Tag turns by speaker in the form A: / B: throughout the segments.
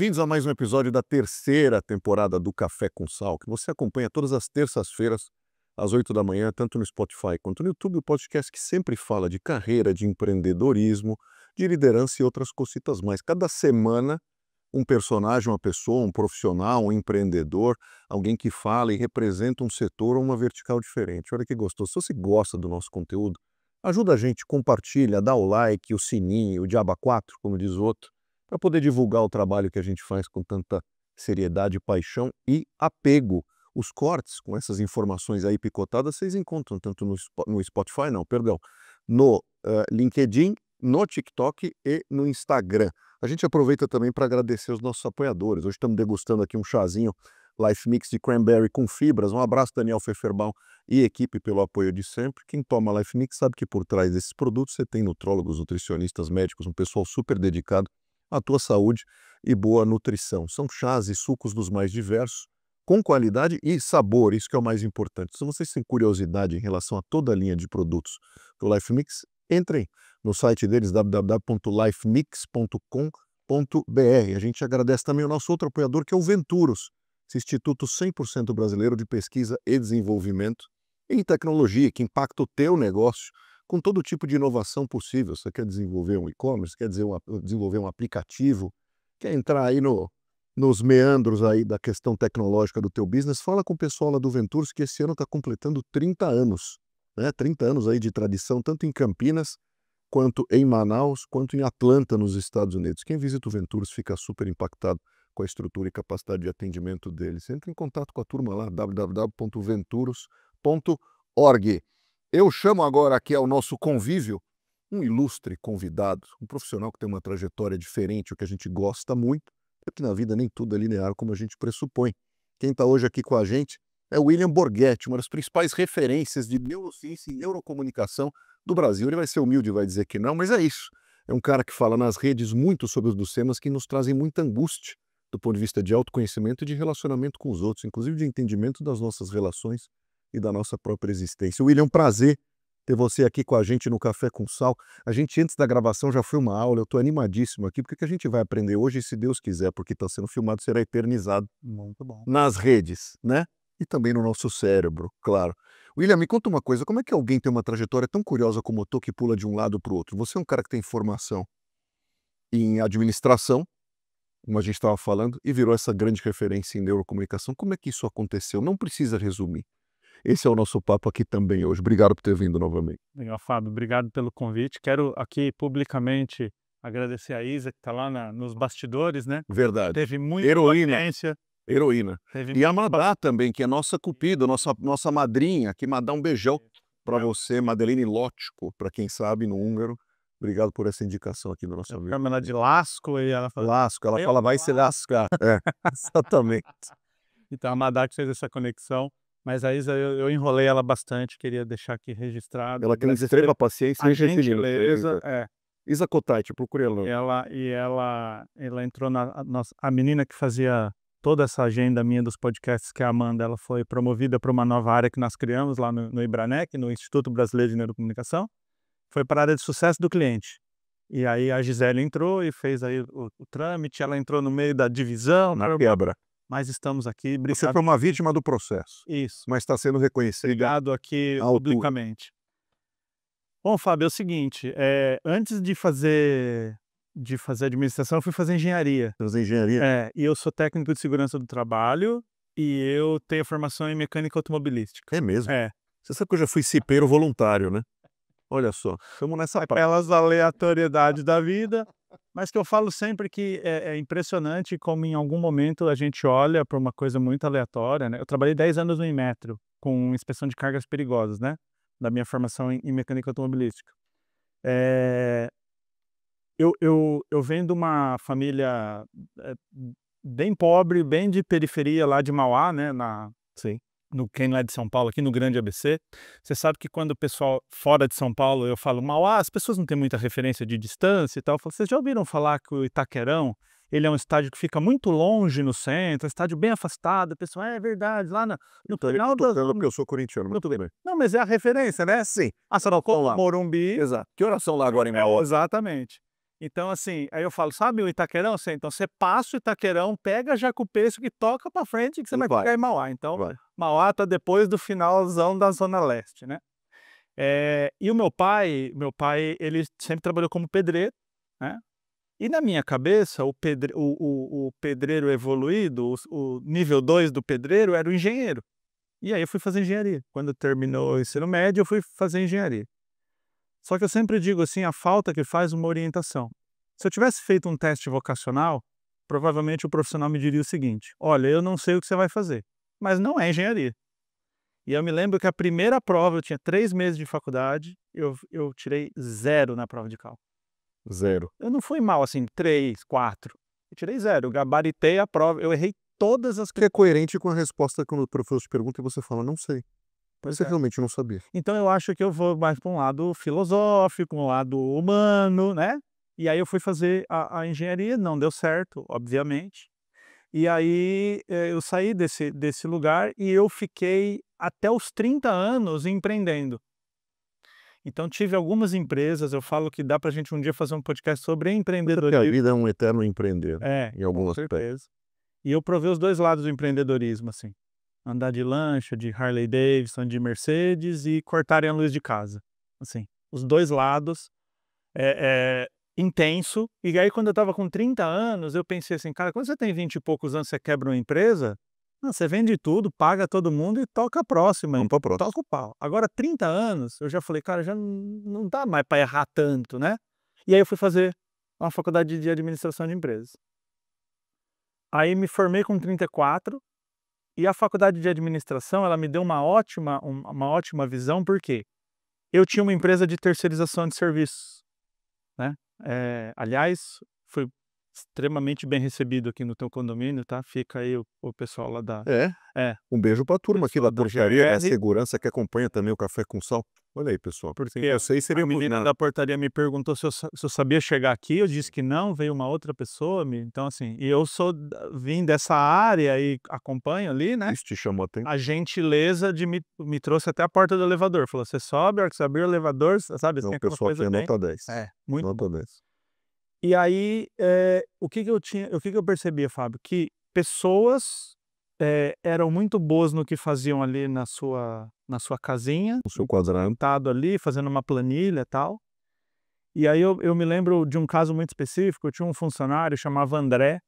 A: Bem-vindos a mais um episódio da terceira temporada do Café com Sal, que você acompanha todas as terças-feiras, às 8 da manhã, tanto no Spotify quanto no YouTube, o podcast que sempre fala de carreira, de empreendedorismo, de liderança e outras cositas mais. Cada semana, um personagem, uma pessoa, um profissional, um empreendedor, alguém que fala e representa um setor ou uma vertical diferente. Olha que gostoso. Se você gosta do nosso conteúdo, ajuda a gente, compartilha, dá o like, o sininho, o diaba 4, como diz o outro, para poder divulgar o trabalho que a gente faz com tanta seriedade, paixão e apego. Os cortes com essas informações aí picotadas, vocês encontram tanto no Spotify, não, perdão, no LinkedIn, no TikTok e no Instagram. A gente aproveita também para agradecer os nossos apoiadores. Hoje estamos degustando aqui um chazinho Life Mix de cranberry com fibras. Um abraço, Daniel Pfefferbaum e equipe, pelo apoio de sempre. Quem toma Life Mix sabe que por trás desses produtos você tem nutrólogos, nutricionistas, médicos, um pessoal super dedicado à tua saúde e boa nutrição. São chás e sucos dos mais diversos, com qualidade e sabor, isso que é o mais importante. Se vocês têm curiosidade em relação a toda a linha de produtos do Life Mix, entrem no site deles, www.lifemix.com.br. A gente agradece também o nosso outro apoiador, que é o Venturos, esse instituto 100% brasileiro de pesquisa e desenvolvimento em tecnologia, que impacta o teu negócio com todo tipo de inovação possível. Você quer desenvolver um e-commerce, quer desenvolver um aplicativo, quer entrar aí nos meandros aí da questão tecnológica do teu business, fala com o pessoal lá do Venturos, que esse ano está completando 30 anos, né? 30 anos aí de tradição, tanto em Campinas, quanto em Manaus, quanto em Atlanta, nos Estados Unidos. Quem visita o Venturos fica super impactado com a estrutura e capacidade de atendimento deles. Entre em contato com a turma lá, www.venturos.org. Eu chamo agora aqui ao nosso convívio um ilustre convidado, um profissional que tem uma trajetória diferente, o que a gente gosta muito, porque na vida nem tudo é linear como a gente pressupõe. Quem está hoje aqui com a gente é o William Borghetti, uma das principais referências de neurociência e neurocomunicação do Brasil. Ele vai ser humilde e vai dizer que não, mas é isso. É um cara que fala nas redes muito sobre os temas que nos trazem muita angústia do ponto de vista de autoconhecimento e de relacionamento com os outros, inclusive de entendimento das nossas relações e da nossa própria existência. William, é um prazer ter você aqui com a gente no Café com Sal. A gente, antes da gravação, já foi uma aula, eu estou animadíssimo aqui, porque o que a gente vai aprender hoje, se Deus quiser, porque está sendo filmado, será eternizado.
B: Muito bom.
A: Nas redes, né? E também no nosso cérebro, claro. William, me conta uma coisa, como é que alguém tem uma trajetória tão curiosa como eu tô, que pula de um lado para o outro? Você é um cara que tem formação em administração, como a gente estava falando, e virou essa grande referência em neurocomunicação. Como é que isso aconteceu? Não precisa resumir. Esse é o nosso papo aqui também hoje. Obrigado por ter vindo novamente.
B: Legal, Fábio. Obrigado pelo convite. Quero aqui publicamente agradecer a Isa, que está lá nos bastidores, né?
A: Verdade.
B: Teve muita
A: Heroína.
B: paciência.
A: Heroína. E a Madá também, que é nossa cupido, nossa madrinha. Que Madá, um beijão para você, Madeleine Lotko, para quem sabe, no húngaro. Obrigado por essa indicação aqui do nosso
B: Eu chamo ela de Lasco e ela fala...
A: Lasco, ela fala, vai se lascar. É, exatamente.
B: Então, a Madá que fez essa conexão. Mas a Isa, eu enrolei ela bastante, queria deixar aqui registrado.
A: Ela tem extrema paciência
B: e
A: e
B: gentileza.
A: Isa Kotite, procure ela.
B: Ela entrou a menina que fazia toda essa agenda minha dos podcasts, que é a Amanda, ela foi promovida para uma nova área que nós criamos lá no IBRANEC, no Instituto Brasileiro de Neurocomunicação. Foi para a área de sucesso do cliente. E aí a Gisele entrou e fez aí o trâmite, ela entrou no meio da divisão.
A: Na quebra.
B: Mas estamos aqui. Obrigado.
A: Você foi uma vítima do processo.
B: Isso.
A: Mas está sendo reconhecido.
B: Obrigado aqui publicamente. Bom, Fábio, é o seguinte, antes de fazer administração, eu fui fazer engenharia.
A: Fazer engenharia?
B: E eu sou técnico de segurança do trabalho e eu tenho formação em mecânica automobilística.
A: É mesmo?
B: É.
A: Você sabe que eu já fui cipeiro voluntário, né? Olha só, estamos nessa...
B: Pelas aleatoriedades da vida, mas que eu falo sempre que é impressionante como em algum momento a gente olha para uma coisa muito aleatória, né? Eu trabalhei 10 anos no Inmetro, com inspeção de cargas perigosas, né? Da minha formação em mecânica automobilística. Eu venho de uma família bem pobre, bem de periferia lá de Mauá, né?
A: Sim.
B: Quem não é de São Paulo, aqui no Grande ABC. Você sabe que quando o pessoal fora de São Paulo, eu falo Mauá, as pessoas não têm muita referência de distância e tal. Eu falo, vocês já ouviram falar que o Itaquerão, ele é um estádio que fica muito longe no centro, um estádio bem afastado. O pessoal, é verdade, lá no final da...
A: Porque eu sou corintiano, muito bem.
B: Não, mas é a referência, né?
A: Sim.
B: Morumbi.
A: Exato. Que horas são lá agora em Mauá?
B: Exatamente. Então, assim, aí eu falo, sabe o Itaquerão? Assim, então você passa o Itaquerão, pega Jacupêssego e toca pra frente que você
A: E
B: vai
A: vai,
B: pegar em Mauá. Então,
A: vai.
B: Mauá tá depois do finalzão da Zona Leste, né. E o meu pai, ele sempre trabalhou como pedreiro, né, e na minha cabeça o pedreiro evoluído, o nível 2 do pedreiro era o engenheiro. E aí eu fui fazer engenharia. Quando terminou o ensino médio, eu fui fazer engenharia. Só que eu sempre digo assim, a falta que faz uma orientação. Se eu tivesse feito um teste vocacional, provavelmente o profissional me diria o seguinte: "Olha, eu não sei o que você vai fazer, mas não é engenharia". E eu me lembro que a primeira prova, eu tinha 3 meses de faculdade, eu tirei 0 na prova de cálculo.
A: 0.
B: Eu não fui mal assim, 3, 4. Eu tirei 0, eu gabaritei a prova, eu errei todas as
A: Que é coerente com a resposta quando o professor te pergunta e você fala: "Não sei".
B: pois
A: Você
B: é.
A: realmente não sabia.
B: Então eu acho que eu vou mais para um lado filosófico, um lado humano, né. E aí eu fui fazer a engenharia, não deu certo, obviamente. E aí, eu saí desse lugar e eu fiquei até os 30 anos empreendendo. Então tive algumas empresas, eu falo que dá pra gente um dia fazer um podcast sobre
A: Porque a
B: empreendedorismo.
A: vida é um eterno empreender, em
B: Com
A: algum aspecto.
B: certeza. E eu provei os 2 lados do empreendedorismo, assim, andar de lancha, de Harley Davidson, de Mercedes e cortarem a luz de casa, assim, os 2 lados, intenso. E aí quando eu estava com 30 anos, eu pensei assim: "Cara, quando você tem 20 e poucos anos, você quebra uma empresa, você vende tudo, paga todo mundo e toca a próxima,
A: Vamos para a próxima.
B: toca o pau". Agora 30 anos, eu já falei: "Cara, já não dá mais para errar tanto, né". E aí eu fui fazer uma faculdade de administração de empresas. Aí me formei com 34 e a faculdade de administração, ela me deu uma ótima visão, porque eu tinha uma empresa de terceirização de serviços, né. Aliás, fui extremamente bem recebido aqui no teu condomínio, tá, fica aí o pessoal lá da
A: É,
B: é,
A: um beijo para a turma aqui
B: pessoal
A: da
B: da
A: portaria, né,
B: GR,
A: segurança que acompanha também o café com sal. Olha aí, pessoal, sem
B: porque
A: vocês
B: a
A: seríamos
B: menina
A: nada.
B: da portaria me perguntou se eu sabia chegar aqui, eu disse que não, veio uma outra pessoa, então assim, e eu vim dessa área e acompanho ali, né.
A: Isso te chamou a atenção?
B: A gentileza de me trouxe até a porta do elevador, falou: "Você sobe, a hora que você abrir o elevador", sabe,
A: Não,
B: assim,
A: o
B: aquela
A: pessoal aqui
B: coisa
A: é
B: bem
A: nota 10.
B: muito bom.
A: Nota 10.
B: E aí, o que que eu percebia, Fábio, que pessoas, eram muito boas no que faziam ali na sua casinha,
A: O seu quadrado.
B: sentado ali, fazendo uma planilha, e tal. E aí eu me lembro de um caso muito específico, eu tinha um funcionário, chamava André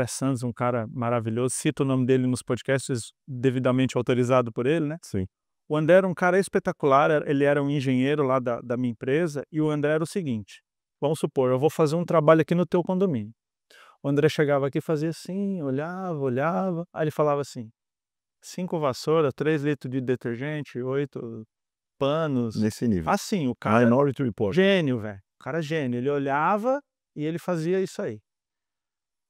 B: Santos, um cara maravilhoso, cito o nome dele nos podcasts devidamente autorizado por ele, né.
A: Sim.
B: O André era um cara espetacular, ele era um engenheiro lá da minha empresa, e o André era o seguinte: vamos supor, eu vou fazer um trabalho aqui no teu condomínio. O André chegava aqui e fazia assim, olhava, olhava, aí ele falava assim: 5 vassouras, 3 litros de detergente, 8 panos.
A: Nesse nível.
B: Assim, o cara
A: Minority Report.
B: gênio, velho, o cara gênio, ele olhava e ele fazia isso aí.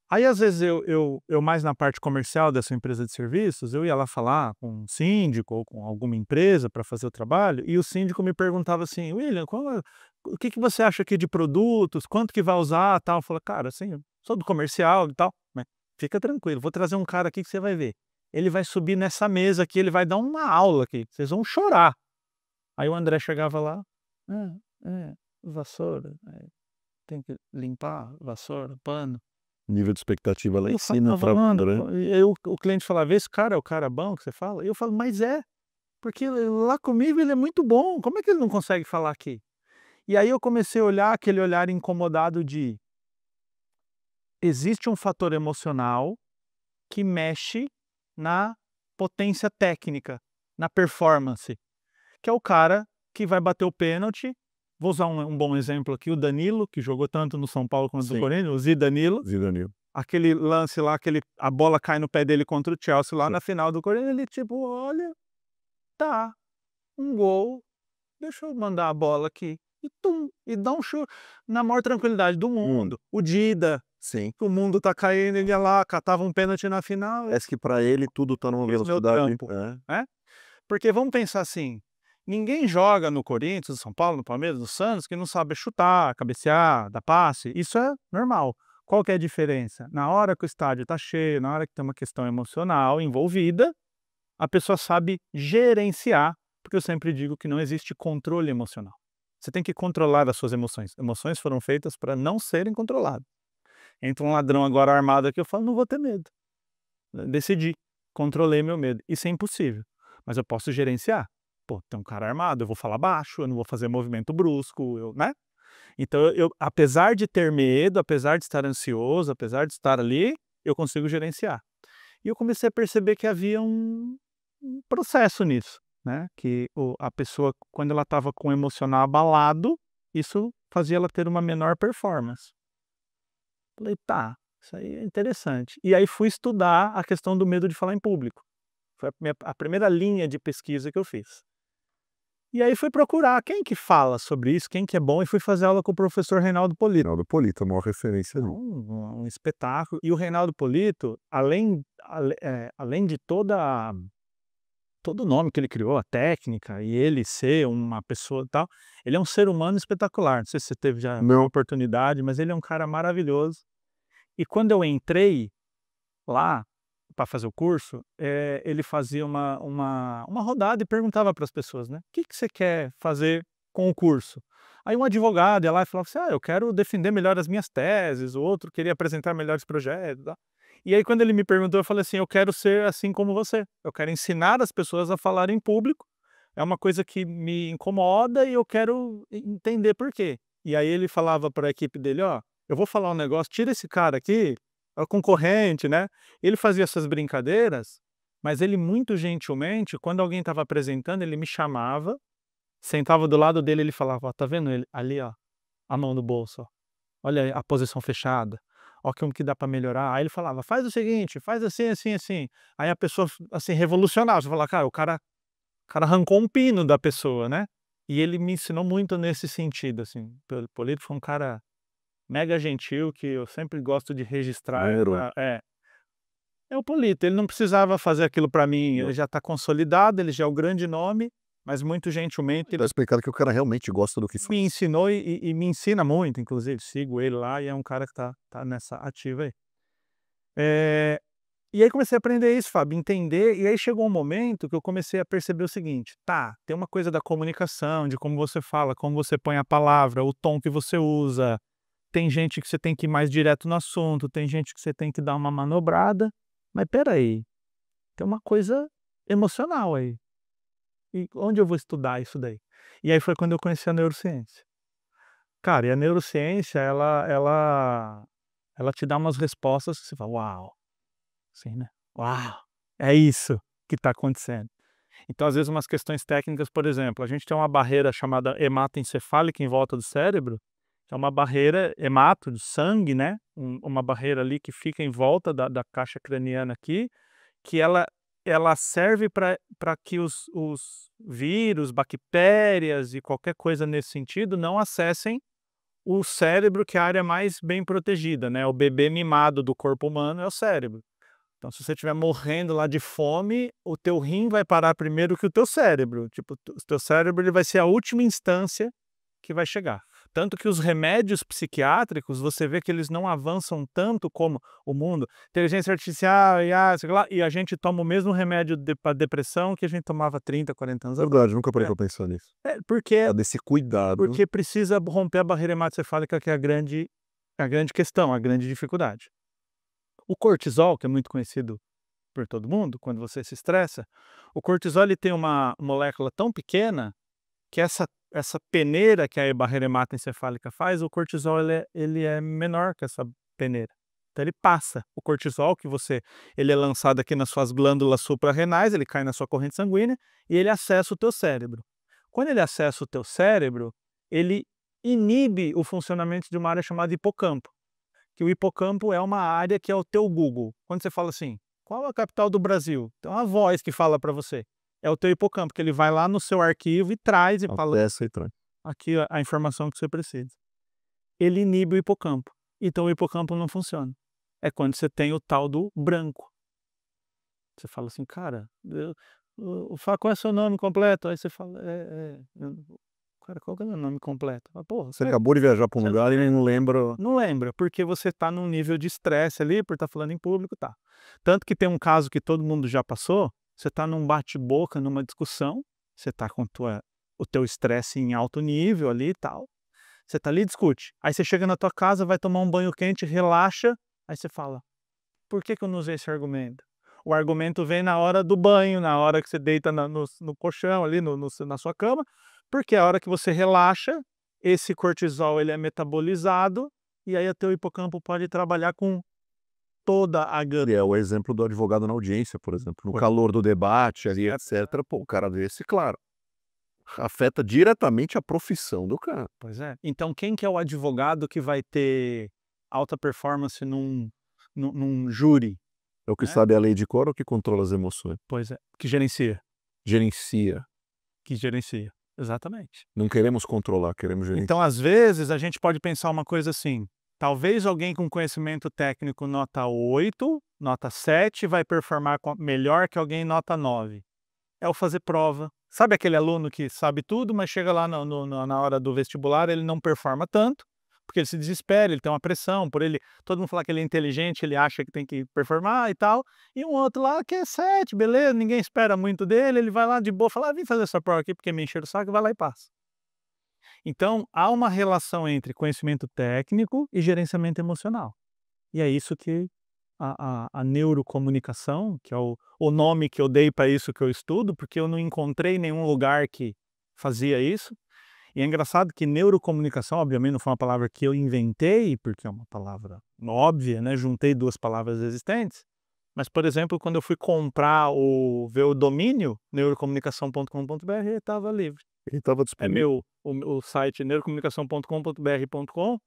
B: Aí, às vezes, eu mais na parte comercial dessa empresa de serviços, eu ia lá falar com um síndico ou com alguma empresa para fazer o trabalho, e o síndico me perguntava assim: "William, o que que você acha aqui de produtos? Quanto que vai usar, tal?" Eu falei: "Cara, assim, eu sou do comercial e tal, mas fica tranquilo, vou trazer um cara aqui que você vai ver. Ele vai subir nessa mesa aqui, ele vai dar uma aula aqui, vocês vão chorar". Aí o André chegava lá: vassoura, tem que limpar, vassoura, pano".
A: Nível de expectativa lá em
B: Eu
A: cima
B: falava:
A: para
B: "Mano",
A: né.
B: e aí o cliente falava: "Esse cara é o cara bom que você fala?" E eu falo: "Mas é, porque lá comigo ele é muito bom, como é que ele não consegue falar aqui?" E aí eu comecei a olhar aquele olhar incomodado de: existe um fator emocional que mexe na potência técnica, na performance, que é o cara que vai bater o pênalti. Vou usar um bom exemplo aqui, o Danilo, que jogou tanto no São Paulo quanto no
A: Sim,
B: Corinthians, o Zidanilo.
A: Zidane.
B: Aquele lance lá, a bola cai no pé dele contra o Chelsea lá na final do Corinthians, ele tipo: "Olha, tá, um gol, deixa eu mandar a bola aqui", e tum, e dá um chute na maior tranquilidade do
A: Hum,
B: mundo. O Dida,
A: sim.
B: que o mundo tá caindo, ele ia lá, catava um pênalti na final,
A: Parece que para ele tudo tá numa
B: fiz meu
A: velocidade
B: trampo, né. Porque vamos pensar assim, ninguém joga no Corinthians, no São Paulo, no Palmeiras, no Santos, que não sabe chutar, cabecear, dar passe, isso é normal. Qual que é a diferença? Na hora que o estádio está cheio, na hora que tem uma questão emocional envolvida, a pessoa sabe gerenciar, porque eu sempre digo que não existe controle emocional. Você tem que controlar as suas emoções. Emoções foram feitas para não serem controladas. Entra um ladrão agora armado aqui, eu falo: "Não vou ter medo". Decidi, controlei meu medo. Isso é impossível, mas eu posso gerenciar. Pô, tem um cara armado, eu vou falar baixo, eu não vou fazer movimento brusco, né. Então eu, apesar de ter medo, apesar de estar ansioso, apesar de estar ali, eu consigo gerenciar. E eu comecei a perceber que havia um processo nisso, né, que a pessoa, quando ela estava com o emocional abalado, isso fazia ela ter uma menor performance. Falei: "Tá, isso aí é interessante". E aí fui estudar a questão do medo de falar em público. Foi a primeira linha de pesquisa que eu fiz. E aí fui procurar quem que fala sobre isso, quem que é bom, e fui fazer aula com o professor Reinaldo Polito.
A: Reinaldo Polito, a maior referência ali.
B: Um espetáculo. E o Reinaldo Polito, além de todo o nome que ele criou, a técnica, e ele ser uma pessoa e tal, ele é um ser humano espetacular. Não sei se você teve já a
A: Não.
B: oportunidade, mas ele é um cara maravilhoso. E quando eu entrei lá para fazer o curso, ele fazia uma rodada e perguntava para as pessoas, né: "O que você quer fazer com o curso?". Aí um advogado ia lá e falava assim: "Ah, eu quero defender melhor as minhas teses", o outro queria apresentar melhores projetos, tal. E aí quando ele me perguntou, eu falei assim: "Eu quero ser assim como você, eu quero ensinar as pessoas a falar em público, é uma coisa que me incomoda e eu quero entender por quê". E aí ele falava para a equipe dele: "Ó, eu vou falar um negócio, tira esse cara aqui, é o concorrente, né". Ele fazia essas brincadeiras, mas ele muito gentilmente, quando alguém estava apresentando, ele me chamava, sentava do lado dele, ele falava: "Ó, tá vendo ele ali, ó, a mão no bolso, ó, olha aí a posição fechada, ó como que dá para melhorar". Aí ele falava: "Faz o seguinte, faz assim, assim, assim". Aí a pessoa, assim, revolucionava, você fala: "Cara, o cara arrancou um pino da pessoa, né". E ele me ensinou muito nesse sentido, assim. O Polito foi um cara mega gentil, que eu sempre gosto de registrar
A: Héroe.
B: essa é o Polito, ele não precisava fazer aquilo para mim, ele
A: Não.
B: já está consolidado, ele já é o grande nome, mas muito gentilmente ele
A: Tá explicado que o cara realmente gosta do que
B: me
A: faz.
B: ensinou e me ensina muito, inclusive, sigo ele lá e é um cara que tá nessa ativa aí. Eh, e aí comecei a aprender isso, Fábio, entender, e aí chegou um momento que eu comecei a perceber o seguinte: tá, tem uma coisa da comunicação, de como você fala, como você põe a palavra, o tom que você usa, tem gente que você tem que ir mais direto no assunto, tem gente que você tem que dar uma manobrada, mas espera aí, tem uma coisa emocional aí. E onde eu vou estudar isso daí? E aí foi quando eu conheci a neurociência. Cara, e a neurociência ela te dá umas respostas que você fala: "Uau!", assim, né. "Uau, é isso que está acontecendo". Então, às vezes, umas questões técnicas, por exemplo, a gente tem uma barreira chamada hematoencefálica em volta do cérebro, que é uma barreira hemato, de sangue, né, uma barreira ali que fica em volta da caixa craniana aqui, que ela serve para que os vírus, bactérias e qualquer coisa nesse sentido não acessem o cérebro, que é a área mais bem protegida, né, o bebê mimado do corpo humano é o cérebro. Então se você estiver morrendo lá de fome, o teu rim vai parar primeiro que o teu cérebro, tipo, o teu cérebro ele vai ser a última instância que vai chegar. Tanto que os remédios psiquiátricos, você vê que eles não avançam tanto como o mundo. Inteligência artificial, IA, sei lá, e a gente toma o mesmo remédio para depressão que a gente tomava 30, 40 anos atrás.
A: Verdade, nunca parei
B: É,
A: pra pensar nisso.
B: porque
A: É desse cuidado.
B: porque precisa romper a barreira hematocefálica, que é a grande questão, a grande dificuldade. O cortisol, que é muito conhecido por todo mundo, quando você se estressa, o cortisol ele tem uma molécula tão pequena que essa peneira que a barreira hematoencefálica faz, o cortisol ele é menor que essa peneira. Então ele passa. O cortisol ele é lançado aqui nas suas glândulas suprarrenais, ele cai na sua corrente sanguínea e ele acessa o teu cérebro. Quando ele acessa o teu cérebro, ele inibe o funcionamento de uma área chamada hipocampo, que o hipocampo é uma área que é o teu Google. Quando você fala assim: "Qual é a capital do Brasil?", tem uma voz que fala para você. É o teu hipocampo, que ele vai lá no seu arquivo e traz e fala:
A: Acessa e traz.
B: "Aqui a informação que você precisa". Ele inibe o hipocampo, então o hipocampo não funciona. É quando você tem o tal do branco. Você fala assim: "Cara, qual é o seu nome completo?", aí você fala: Cara, qual que é o meu nome completo?". Fala: "Porra,
A: Você acabou de viajar pra um
B: você
A: lugar e não lembra.
B: não lembra, porque você está num nível de estresse ali, por estar falando em público, tá". Tanto que tem um caso que todo mundo já passou, você está num bate-boca, numa discussão, você está com tua o teu estresse em alto nível ali e tal. Você tá ali, discute. Aí você chega na tua casa, vai tomar um banho quente, relaxa, aí você fala: "Por que que eu não usei esse argumento?". O argumento vem na hora do banho, na hora que você deita no colchão ali, na sua cama, porque a hora que você relaxa, esse cortisol ele é metabolizado, e aí o teu hipocampo pode trabalhar com toda a gama.
A: É o exemplo do advogado na audiência, por exemplo, no
B: Pois.
A: calor do debate ali, etc. Pô, o cara desse, claro, afeta diretamente a profissão do cara.
B: Pois é. Então quem que é o advogado que vai ter alta performance num júri,
A: É o que
B: né?
A: sabe a lei de cor ou que controla as emoções?
B: Pois é, que gerencia,
A: Gerencia.
B: que gerencia. Exatamente.
A: Não queremos controlar, queremos gerenciar.
B: Então, às vezes, a gente pode pensar uma coisa assim: talvez alguém com conhecimento técnico nota 8, nota 7, vai performar melhor que alguém nota 9. É o fazer prova. Sabe aquele aluno que sabe tudo, mas chega lá na hora do vestibular, ele não performa tanto, porque ele se desespera, ele tem uma pressão, por ele todo mundo falar que ele é inteligente, ele acha que tem que performar e tal, e um outro lá que é 7, beleza, ninguém espera muito dele, ele vai lá de boa, fala: "Ah, vim fazer essa prova aqui porque me encheram o saco", vai lá e passa. Então, há uma relação entre conhecimento técnico e gerenciamento emocional. E é isso que a neurocomunicação, que é o nome que eu dei para isso que eu estudo, porque eu não encontrei nenhum lugar que fazia isso. E é engraçado que neurocomunicação, obviamente, não foi uma palavra que eu inventei, porque é uma palavra óbvia, né? Juntei duas palavras existentes. Mas, por exemplo, quando eu fui comprar ver o domínio neurocomunicação.com.br, ele estava livre.
A: Ele estava
B: É
A: disponível.
B: o site neurocomunicação.com.br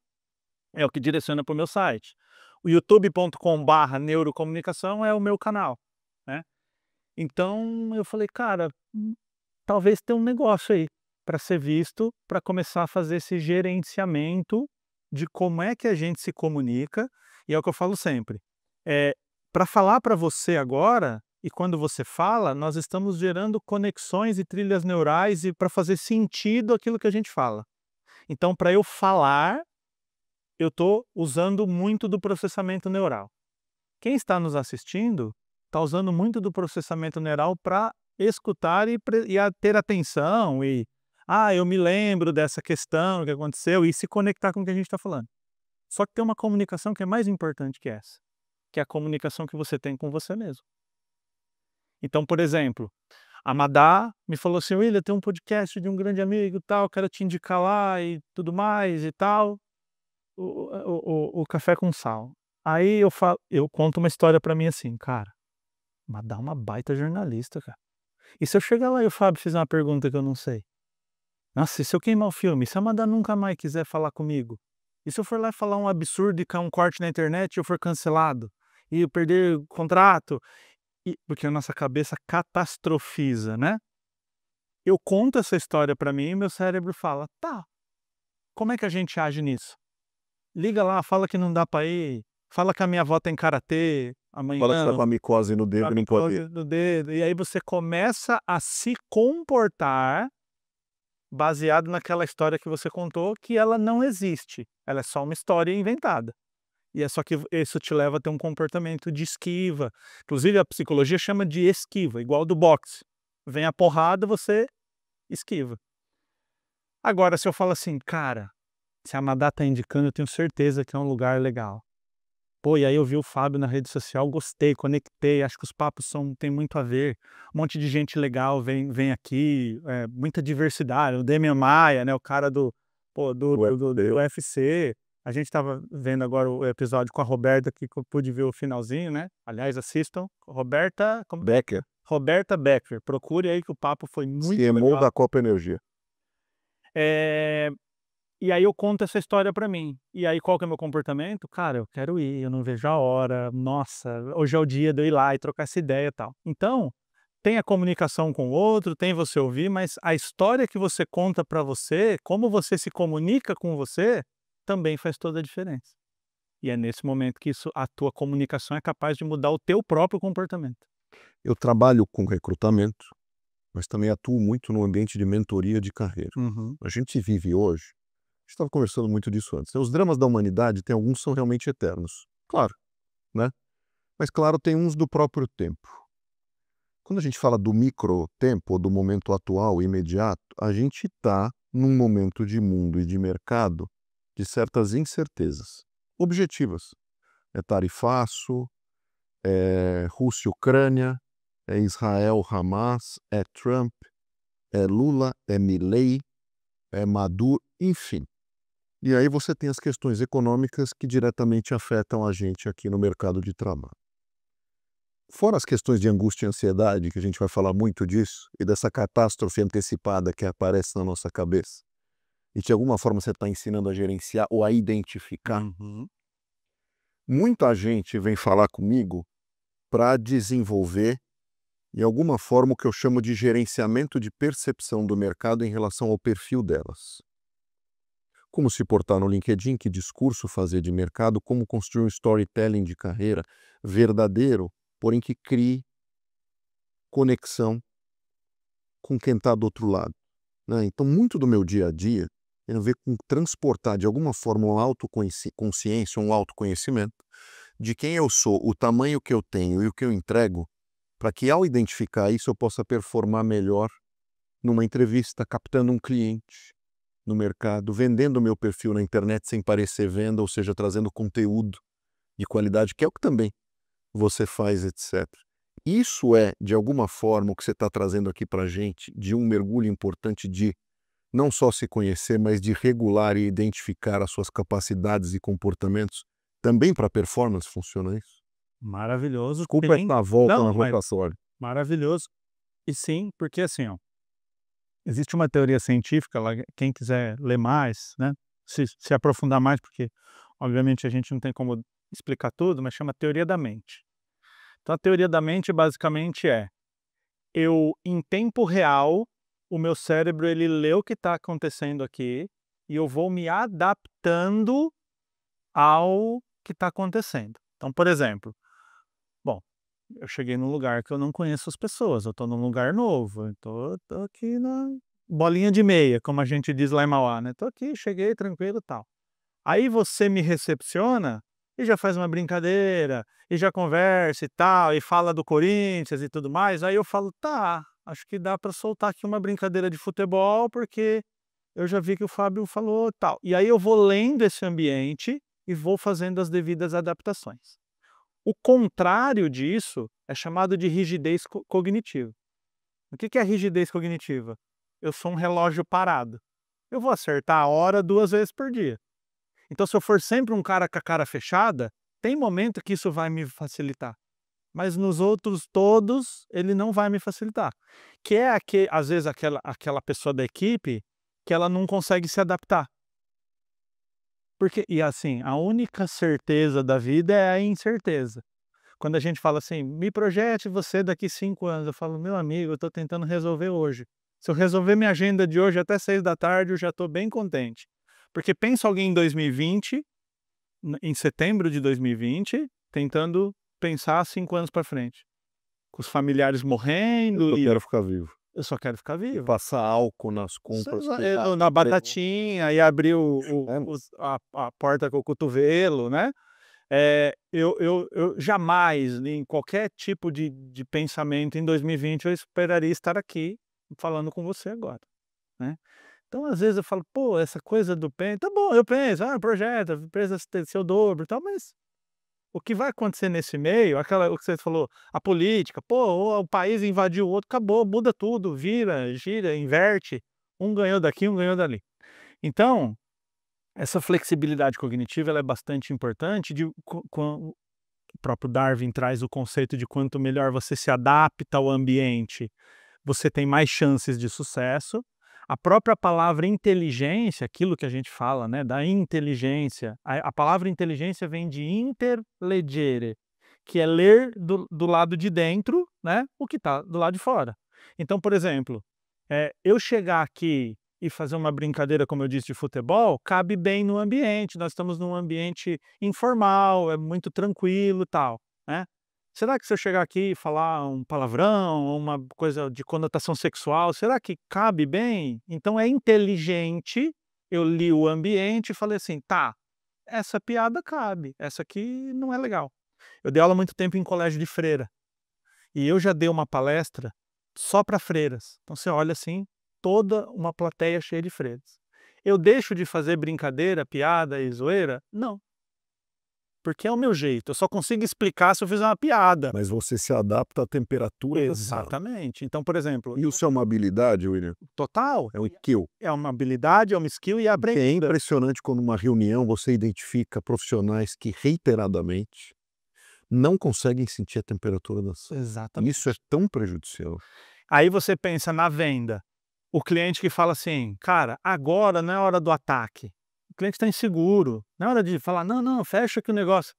B: é o que direciona para o meu site. O youtube.com/barra neurocomunicação é o meu canal, né. Então eu falei: "Cara, talvez tenha um negócio aí para ser visto, para começar a fazer esse gerenciamento de como é que a gente se comunica", e é o que eu falo sempre, para falar para você agora, e quando você fala, nós estamos gerando conexões e trilhas neurais e para fazer sentido aquilo que a gente fala. Então para eu falar, eu estou usando muito do processamento neural. Quem está nos assistindo está usando muito do processamento neural para escutar e ter atenção e, eu me lembro dessa questão que aconteceu e se conectar com o que a gente está falando. Só que tem uma comunicação que é mais importante que essa, que é a comunicação que você tem com você mesmo. Então, por exemplo, a Madá me falou assim: "William, tem um podcast de um grande amigo e tal, quero te indicar lá e tudo mais e tal, o Café com Sal". Aí eu conto uma história pra mim assim: "Cara, Madá é uma baita jornalista, cara. E se eu chegar lá e o Fábio fizer uma pergunta que eu não sei? Nossa, e se eu queimar o filme? E se a Madá nunca mais quiser falar comigo? E se eu for lá e falar um absurdo e cair um corte na internet e eu for cancelado? E eu perder o contrato?" Porque a nossa cabeça catastrofiza, né. Eu conto essa história pra mim e meu cérebro fala: "Tá, como é que a gente age nisso? Liga lá, fala que não dá pra ir, fala que a minha avó tem karatê
A: Fala que
B: amanhã,
A: tá com a micose no dedo
B: a
A: e não pode ir.
B: micose no dedo", e aí você começa a se comportar baseado naquela história que você contou, que ela não existe, ela é só uma história inventada. E é só que isso te leva a ter um comportamento de esquiva. Inclusive a psicologia chama de esquiva, igual do boxe. Vem a porrada, você esquiva. Agora se eu falo assim: "Cara, se a Madá tá indicando, eu tenho certeza que é um lugar legal. Pô, e aí eu vi o Fábio na rede social, gostei, conectei, acho que os papos tem muito a ver, um monte de gente legal vem aqui, muita diversidade, o Demian Maia, né, o cara pô,
A: O
B: do
A: UFC.
B: UFC, a gente estava vendo agora o episódio com a Roberta, que eu pude ver o finalzinho, né, aliás assistam,
A: Becker,
B: Roberta Becker, procure aí que o papo foi muito
A: CMO
B: legal.
A: da Copa Energia.
B: Eh E aí eu conto essa história pra mim. E aí qual que é o meu comportamento? Cara, eu quero ir, eu não vejo a hora, nossa, hoje é o dia de eu ir lá e trocar essa ideia e tal. Então, tem a comunicação com o outro, tem você ouvir, mas a história que você conta pra você, como você se comunica com você, também faz toda a diferença. E é nesse momento que a tua comunicação é capaz de mudar o teu próprio comportamento.
A: Eu trabalho com recrutamento, mas também atuo muito no ambiente de mentoria de carreira.
B: Uhum.
A: A gente vive hoje, a gente estava conversando muito disso antes, né, os dramas da humanidade, tem alguns que são realmente eternos. Claro, né, mas claro, tem uns do próprio tempo. quando a gente fala do microtempo, do momento atual, imediato, a gente está num momento de mundo e de mercado de certas incertezas objetivas. É tarifaço, é Rússia e Ucrânia, é Israel, Hamas, é Trump, é Lula, é Milei, é Maduro, enfim. E aí você tem as questões econômicas que diretamente afetam a gente aqui no mercado de trabalho. Fora as questões de angústia e ansiedade, que a gente vai falar muito disso, e dessa catástrofe antecipada que aparece na nossa cabeça, e de alguma forma você está ensinando a gerenciar ou a identificar, muita gente vem falar comigo para desenvolver, de alguma forma, o que eu chamo de gerenciamento de percepção do mercado em relação ao perfil delas. Como se portar no LinkedIn, que discurso fazer de mercado, como construir um storytelling de carreira verdadeiro, porém que crie conexão com quem está do outro lado, né? Então, muito do meu dia a dia tem a ver com transportar, de alguma forma, uma autoconsciência, um autoconhecimento de quem eu sou, o tamanho que eu tenho e o que eu entrego, para que, ao identificar isso, eu possa performar melhor numa entrevista, captando um cliente no mercado, vendendo o meu perfil na internet sem parecer venda, ou seja, trazendo conteúdo de qualidade, que é o que também você faz, etc. Isso é, de alguma forma, o que você está trazendo aqui para a gente, de um mergulho importante de não só se conhecer, mas de regular e identificar as suas capacidades e comportamentos, também para a performance funciona isso?
B: Maravilhoso.
A: Desculpa
B: Sim.
A: essa volta
B: Não,
A: na
B: mas
A: rotatória.
B: maravilhoso. E sim, porque assim, ó, existe uma teoria científica, lá, quem quiser ler mais, né, se aprofundar mais, porque obviamente a gente não tem como explicar tudo, mas chama teoria da mente. Então a teoria da mente basicamente é, eu em tempo real, o meu cérebro ele lê o que está acontecendo aqui e eu vou me adaptando ao que está acontecendo. Então, por exemplo, bom, eu cheguei num lugar que eu não conheço as pessoas, eu estou num lugar novo, eu tô aqui na bolinha de meia, como a gente diz lá em Mauá, né, tô aqui, cheguei tranquilo e tal. Aí você me recepciona e já faz uma brincadeira, e já conversa e tal, e fala do Corinthians e tudo mais, aí eu falo: "Tá, acho que dá para soltar aqui uma brincadeira de futebol, porque eu já vi que o Fábio falou e tal". E aí eu vou lendo esse ambiente e vou fazendo as devidas adaptações. O contrário disso é chamado de rigidez cognitiva. O que que é rigidez cognitiva? Eu sou um relógio parado. Eu vou acertar a hora 2 vezes por dia. Então, se eu for sempre um cara com a cara fechada, tem momento que isso vai me facilitar, mas nos outros todos, ele não vai me facilitar. Que é às vezes aquela pessoa da equipe que ela não consegue se adaptar. Porque e assim, a única certeza da vida é a incerteza. Quando a gente fala assim: "Me projete você daqui 5 anos", eu falo: "Meu amigo, eu estou tentando resolver hoje. Se eu resolver minha agenda de hoje até 6 da tarde, eu já estou bem contente". Porque pensa alguém em 2020, em setembro de 2020, tentando pensar 5 anos para frente, com os familiares morrendo
A: Eu
B: e
A: quero ficar vivo.
B: eu só quero ficar
A: E
B: vivo.
A: passar álcool nas compras.
B: Na batatinha e abrir
A: É,
B: a porta com o cotovelo, né. Eu jamais, em qualquer tipo de pensamento em 2020, eu esperaria estar aqui falando com você agora, né. Então, às vezes eu falo: "Pô, essa coisa do tá bom, eu penso, projeto, a empresa ter seu dobro e tal, mas o que vai acontecer nesse meio, o que você falou, a política, pô, o país invadiu o outro, acabou, muda tudo, vira, gira, inverte, um ganhou daqui, um ganhou dali". Então, essa flexibilidade cognitiva ela é bastante importante de o próprio Darwin traz o conceito de quanto melhor você se adapta ao ambiente, você tem mais chances de sucesso. A própria palavra inteligência, aquilo que a gente fala, né, da inteligência, a palavra inteligência vem de interlegere, que é ler do lado de dentro, né, o que está do lado de fora. Então, por exemplo, eu chegar aqui e fazer uma brincadeira, como eu disse, de futebol, cabe bem no ambiente, nós estamos num ambiente informal, é muito tranquilo e tal, né. Será que se eu chegar aqui e falar um palavrão, uma coisa de conotação sexual, será que cabe bem? Então é inteligente, eu li o ambiente e falei assim: "Tá, essa piada cabe, essa aqui não é legal". Eu dei aula muito tempo em colégio de freira, E eu já dei uma palestra só para freiras. Então você olha assim, toda uma plateia cheia de freiras. Eu deixo de fazer brincadeira, piada e zoeira? Não. Porque é o meu jeito. Eu só consigo explicar se eu fizer uma piada.
A: Mas você se adapta à temperatura da sala.
B: Exatamente. Então, por exemplo,
A: Isso é uma habilidade, William?
B: total,
A: É um skill.
B: é uma habilidade, é uma skill e
A: É
B: aprendida.
A: impressionante quando numa reunião você identifica profissionais que reiteradamente não conseguem sentir a temperatura da sala.
B: Exatamente.
A: Isso é tão prejudicial.
B: Aí você pensa na venda. O cliente que fala assim, cara, agora não é hora do ataque. O cliente está inseguro. Não é hora de falar, não, não, fecha aqui o negócio.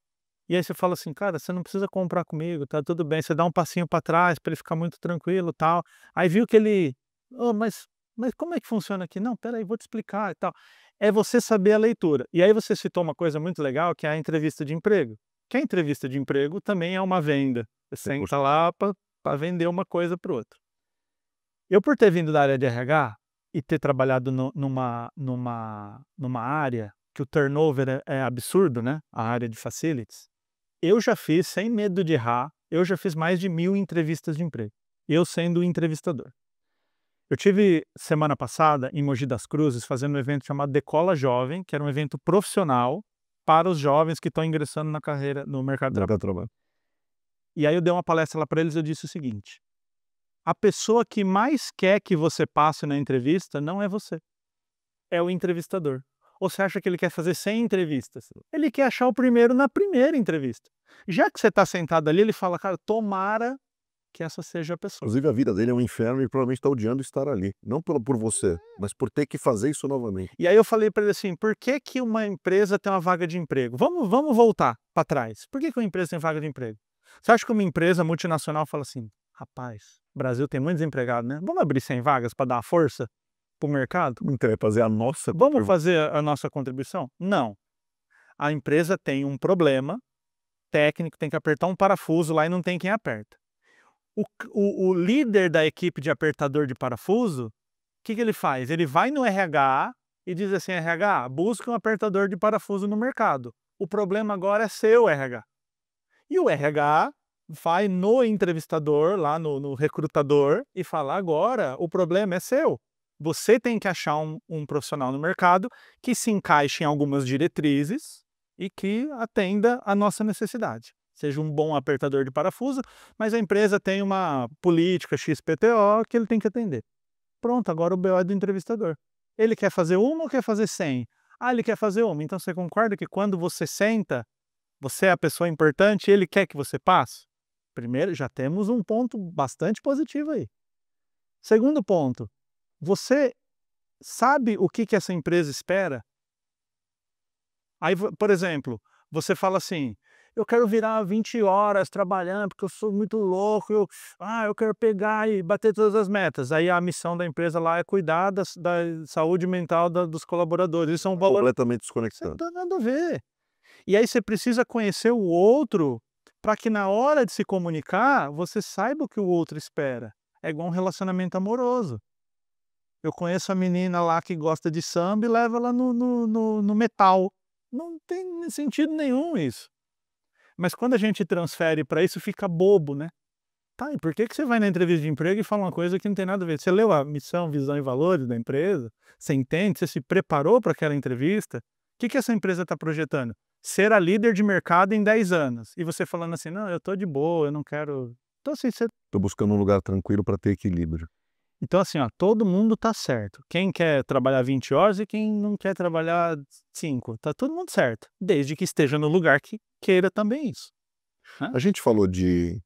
B: E aí você fala assim, cara, você não precisa comprar comigo, tá tudo bem. Você dá um passinho para trás para ele ficar muito tranquilo, tal. Aí viu que ele, oh, mas como é que funciona aqui? Não, peraí, vou te explicar e tal. É você saber a leitura. E aí você citou uma coisa muito legal, que é a entrevista de emprego. Que a entrevista de emprego também é uma venda. Você senta lá para vender uma coisa para o outro. Eu, por ter vindo da área de RH e ter trabalhado numa área que o turnover é absurdo, né? A área de facilities. Eu já fiz, sem medo de errar, eu já fiz mais de 1000 entrevistas de emprego. Eu sendo o entrevistador. Eu tive semana passada em Mogi das Cruzes fazendo um evento chamado Decola Jovem, que era um evento profissional para os jovens que estão ingressando na carreira no mercado de trabalho. E aí eu dei uma palestra lá para eles e eu disse o seguinte: a pessoa que mais quer que você passe na entrevista não é você, é o entrevistador. Ou você acha que ele quer fazer 100 entrevistas? Ele quer achar o primeiro na primeira entrevista. Já que você está sentado ali, ele fala, cara, tomara que essa seja a pessoa.
A: Inclusive, a vida dele é um inferno e provavelmente está odiando estar ali. Não por você, mas por ter que fazer isso novamente.
B: E aí eu falei para ele assim, por que que uma empresa tem uma vaga de emprego? Vamos voltar para trás. Por que que uma empresa tem vaga de emprego? Você acha que uma empresa multinacional fala assim, rapaz, o Brasil tem muitos empregados, né? Vamos abrir 100 vagas para dar uma força para o mercado?
A: Então, é fazer a nossa...
B: Vamos fazer a nossa contribuição? Não. A empresa tem um problema técnico, tem que apertar um parafuso lá e não tem quem aperta. O líder da equipe de apertador de parafuso, o que ele faz? Ele vai no RH e diz assim, RH, busca um apertador de parafuso no mercado. O problema agora é seu, RH. E o RH vai no entrevistador, lá no recrutador, e fala, agora o problema é seu. Você tem que achar um profissional no mercado que se encaixe em algumas diretrizes e que atenda a nossa necessidade. Seja um bom apertador de parafuso, mas a empresa tem uma política XPTO que ele tem que atender. Pronto, agora o BO é do entrevistador. Ele quer fazer uma ou quer fazer 100? Ah, ele quer fazer uma. Então você concorda que quando você senta, você é a pessoa importante e ele quer que você passe? Primeiro, já temos um ponto bastante positivo aí. Segundo ponto, você sabe o que essa empresa espera? Aí, por exemplo, você fala assim, eu quero virar 20 horas trabalhando porque eu sou muito louco, eu quero pegar e bater todas as metas. Aí a missão da empresa lá é cuidar da saúde mental dos colaboradores. Isso é um valor
A: Completamente
B: que não
A: desconectado.
B: tem nada a ver. E aí você precisa conhecer o outro para que na hora de se comunicar, você saiba o que o outro espera. É igual um relacionamento amoroso. Eu conheço a menina lá que gosta de samba e leva ela no metal. Não tem sentido nenhum isso. Mas quando a gente transfere para isso, fica bobo, né? Tá, e por que você vai na entrevista de emprego e fala uma coisa que não tem nada a ver? Você leu a missão, visão e valores da empresa? Você entende? Você se preparou para aquela entrevista? O que essa empresa está projetando? Ser a líder de mercado em 10 anos. E você falando assim, não, eu tô de boa, eu não quero... Então assim,
A: Estou buscando um lugar tranquilo para ter equilíbrio.
B: Então assim, ó, todo mundo tá certo. Quem quer trabalhar 20 horas e quem não quer trabalhar 5. Tá todo mundo certo. Desde que esteja no lugar que queira também isso.
A: A gente falou de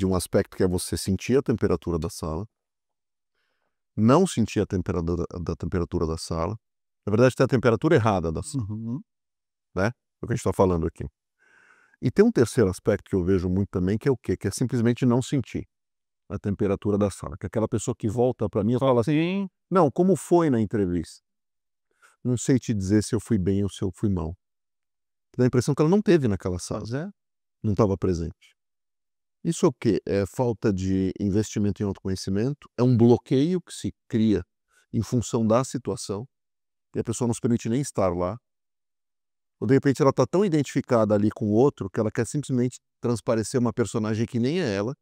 A: um aspecto que é você sentir a temperatura da sala, não sentir a temperatura da sala. Na verdade, tem a temperatura errada da sala, né? É o que a gente está falando aqui. E tem um terceiro aspecto que eu vejo muito também, que é o quê? Que é simplesmente não sentir a temperatura da sala. Que é aquela pessoa que volta para mim e fala assim, não, como foi na entrevista? Não sei te dizer se eu fui bem ou se eu fui mal. Dá a impressão que ela não teve naquela sala, não estava presente. Isso é o quê? É falta de investimento em autoconhecimento, é um bloqueio que se cria em função da situação, e a pessoa não se permite nem estar lá. Ou de repente ela está tão identificada ali com o outro que ela quer simplesmente transparecer uma personagem que nem é ela,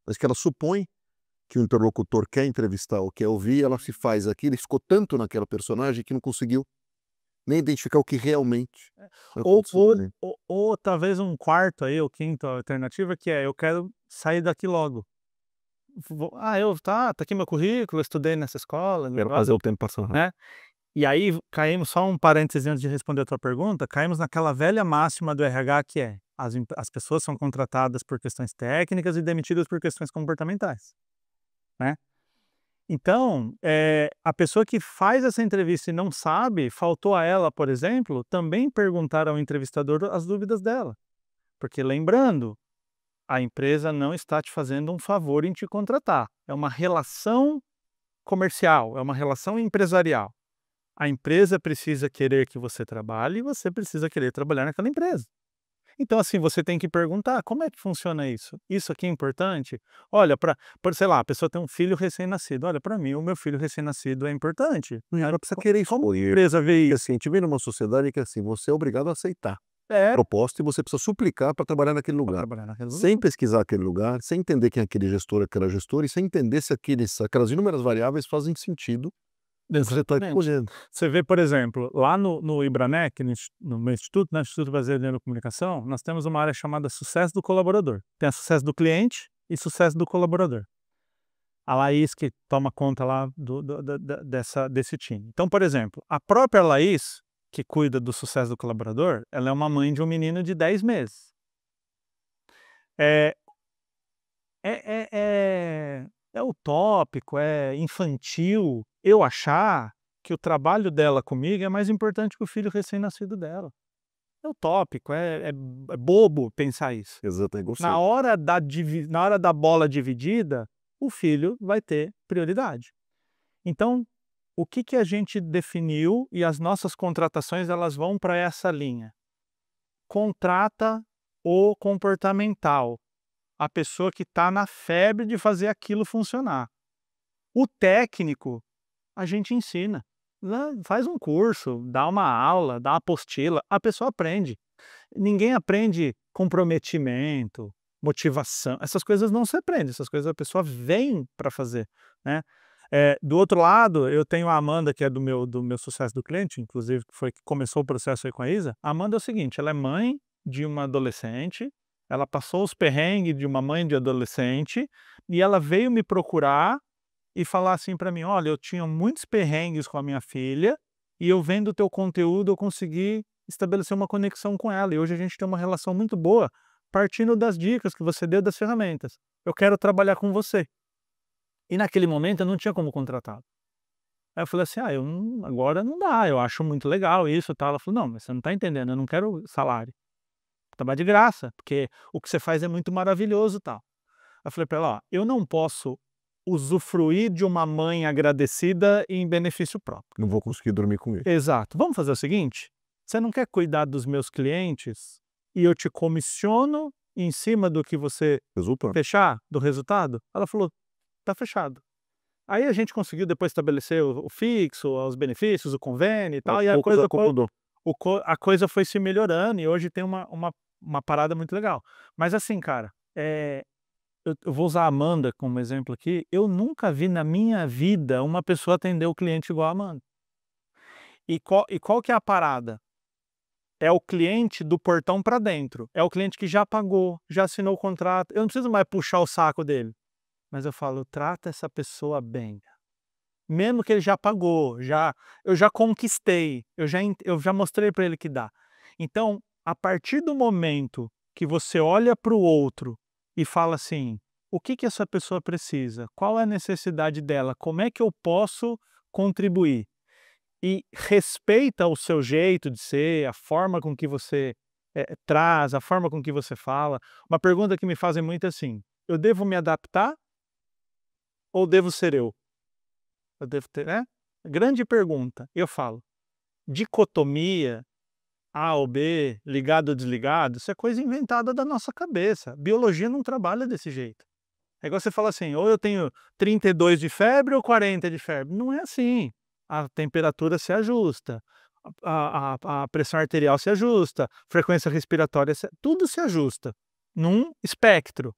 A: mas que ela supõe que o interlocutor quer entrevistar ou quer ouvir, ela se faz aquilo, ele ficou tanto naquela personagem que não conseguiu nem identificar o que realmente
B: Ou,
A: aconteceu
B: ou,
A: ali.
B: ou talvez um quarto aí, ou quinto alternativa, que é eu quero sair daqui logo. Tá aqui meu currículo, eu estudei nessa escola,
A: Quero fazer o tempo passar rápido.
B: né? E aí caímos, só um parênteses antes de responder a tua pergunta, caímos naquela velha máxima do RH que é as pessoas são contratadas por questões técnicas e demitidas por questões comportamentais, né? Então, a pessoa que faz essa entrevista e não sabe, faltou a ela, por exemplo, também perguntar ao entrevistador as dúvidas dela. Porque lembrando, a empresa não está te fazendo um favor em te contratar. É uma relação comercial, é uma relação empresarial. A empresa precisa querer que você trabalhe e você precisa querer trabalhar naquela empresa. Então, assim, você tem que perguntar: como é que funciona isso? Isso aqui é importante? Olha, sei lá, a pessoa tem um filho recém-nascido. Olha, para mim, o meu filho recém-nascido é importante.
A: Ela precisa querer
B: Como a
A: escolher.
B: empresa vê
A: Porque
B: isso?
A: assim, a gente vive numa sociedade que assim, você é obrigado a aceitar
B: É,
A: proposta e você precisa suplicar para trabalhar naquele
B: pra
A: lugar.
B: trabalhar naquele lugar.
A: Sem pesquisar aquele lugar, sem entender quem é aquele gestor, aquela gestora, e sem entender se aquelas inúmeras variáveis fazem sentido no que você está
B: Exatamente.
A: escolhendo.
B: Você vê, por exemplo, lá no IBRANEC, no meu instituto, né, Instituto Brasileiro de Neurocomunicação, nós temos uma área chamada sucesso do colaborador. Tem a sucesso do cliente e sucesso do colaborador. A Laís que toma conta lá desse time. Então, por exemplo, a própria Laís, que cuida do sucesso do colaborador, ela é uma mãe de um menino de 10 meses. É, é utópico, é infantil eu achar que o trabalho dela comigo é mais importante que o filho recém-nascido dela. É utópico, é bobo pensar isso.
A: Exatamente.
B: Na hora da bola dividida, o filho vai ter prioridade. Então, o que a gente definiu e as nossas contratações elas vão para essa linha. Contrata o comportamental, a pessoa que está na febre de fazer aquilo funcionar. O técnico, a gente ensina. Faz um curso, dá uma aula, dá uma apostila, a pessoa aprende. Ninguém aprende comprometimento, motivação, essas coisas não se aprende, essas coisas a pessoa vem para fazer, né. Do outro lado, eu tenho a Amanda, que é do meu sucesso do cliente, inclusive que foi que começou o processo aí com a Isa. A Amanda é o seguinte, ela é mãe de uma adolescente, ela passou os perrengues de uma mãe de adolescente, e ela veio me procurar e falar assim para mim: "Olha, eu tinha muitos perrengues com a minha filha, e eu vendo o teu conteúdo eu consegui estabelecer uma conexão com ela, e hoje a gente tem uma relação muito boa, partindo das dicas que você deu das ferramentas. Eu quero trabalhar com você". E naquele momento eu não tinha como contratá-la. Aí eu falei assim: "Ah, agora não dá, eu acho muito legal isso e tal". Ela falou: "Não, mas você não está entendendo, eu não quero salário, trabalho de graça, porque o que você faz é muito maravilhoso e tal". Eu falei para ela: "Ó, eu não posso usufruir de uma mãe agradecida em benefício próprio".
A: Não vou conseguir dormir com ele.
B: Exato. Vamos fazer o seguinte? Você não quer cuidar dos meus clientes e eu te comissiono em cima do que você
A: Resultado.
B: fechar, do resultado? Ela falou: "Tá fechado". Aí a gente conseguiu depois estabelecer o fixo, os benefícios, o convênio e tal,
A: Aos
B: e a
A: poucos
B: coisa
A: acomodou.
B: a coisa foi se melhorando e hoje tem uma parada muito legal. Mas assim, cara, eu vou usar a Amanda como exemplo aqui, eu nunca vi na minha vida uma pessoa atender o cliente igual a Amanda. E qual que é a parada? É o cliente do portão para dentro, é o cliente que já pagou, já assinou o contrato, eu não preciso mais puxar o saco dele, mas eu falo: "Trata essa pessoa bem". Mesmo que ele já pagou, eu já conquistei, eu já mostrei para ele que dá. Então, a partir do momento que você olha para o outro e fala assim: "O que que essa pessoa precisa? Qual é a necessidade dela? Como é que eu posso contribuir?" E respeita o seu jeito de ser, a forma com que você, traz, a forma com que você fala. Uma pergunta que me fazem muito é assim: "Eu devo me adaptar ou devo ser eu?" Eu devo ter, né? Grande pergunta. Eu falo: dicotomia, A ou B, ligado ou desligado, isso é coisa inventada da nossa cabeça. Biologia não trabalha desse jeito. É igual você fala assim: ou eu tenho 32 de febre ou 40 de febre. Não é assim. A temperatura se ajusta, a pressão arterial se ajusta, frequência respiratória, tudo se ajusta num espectro.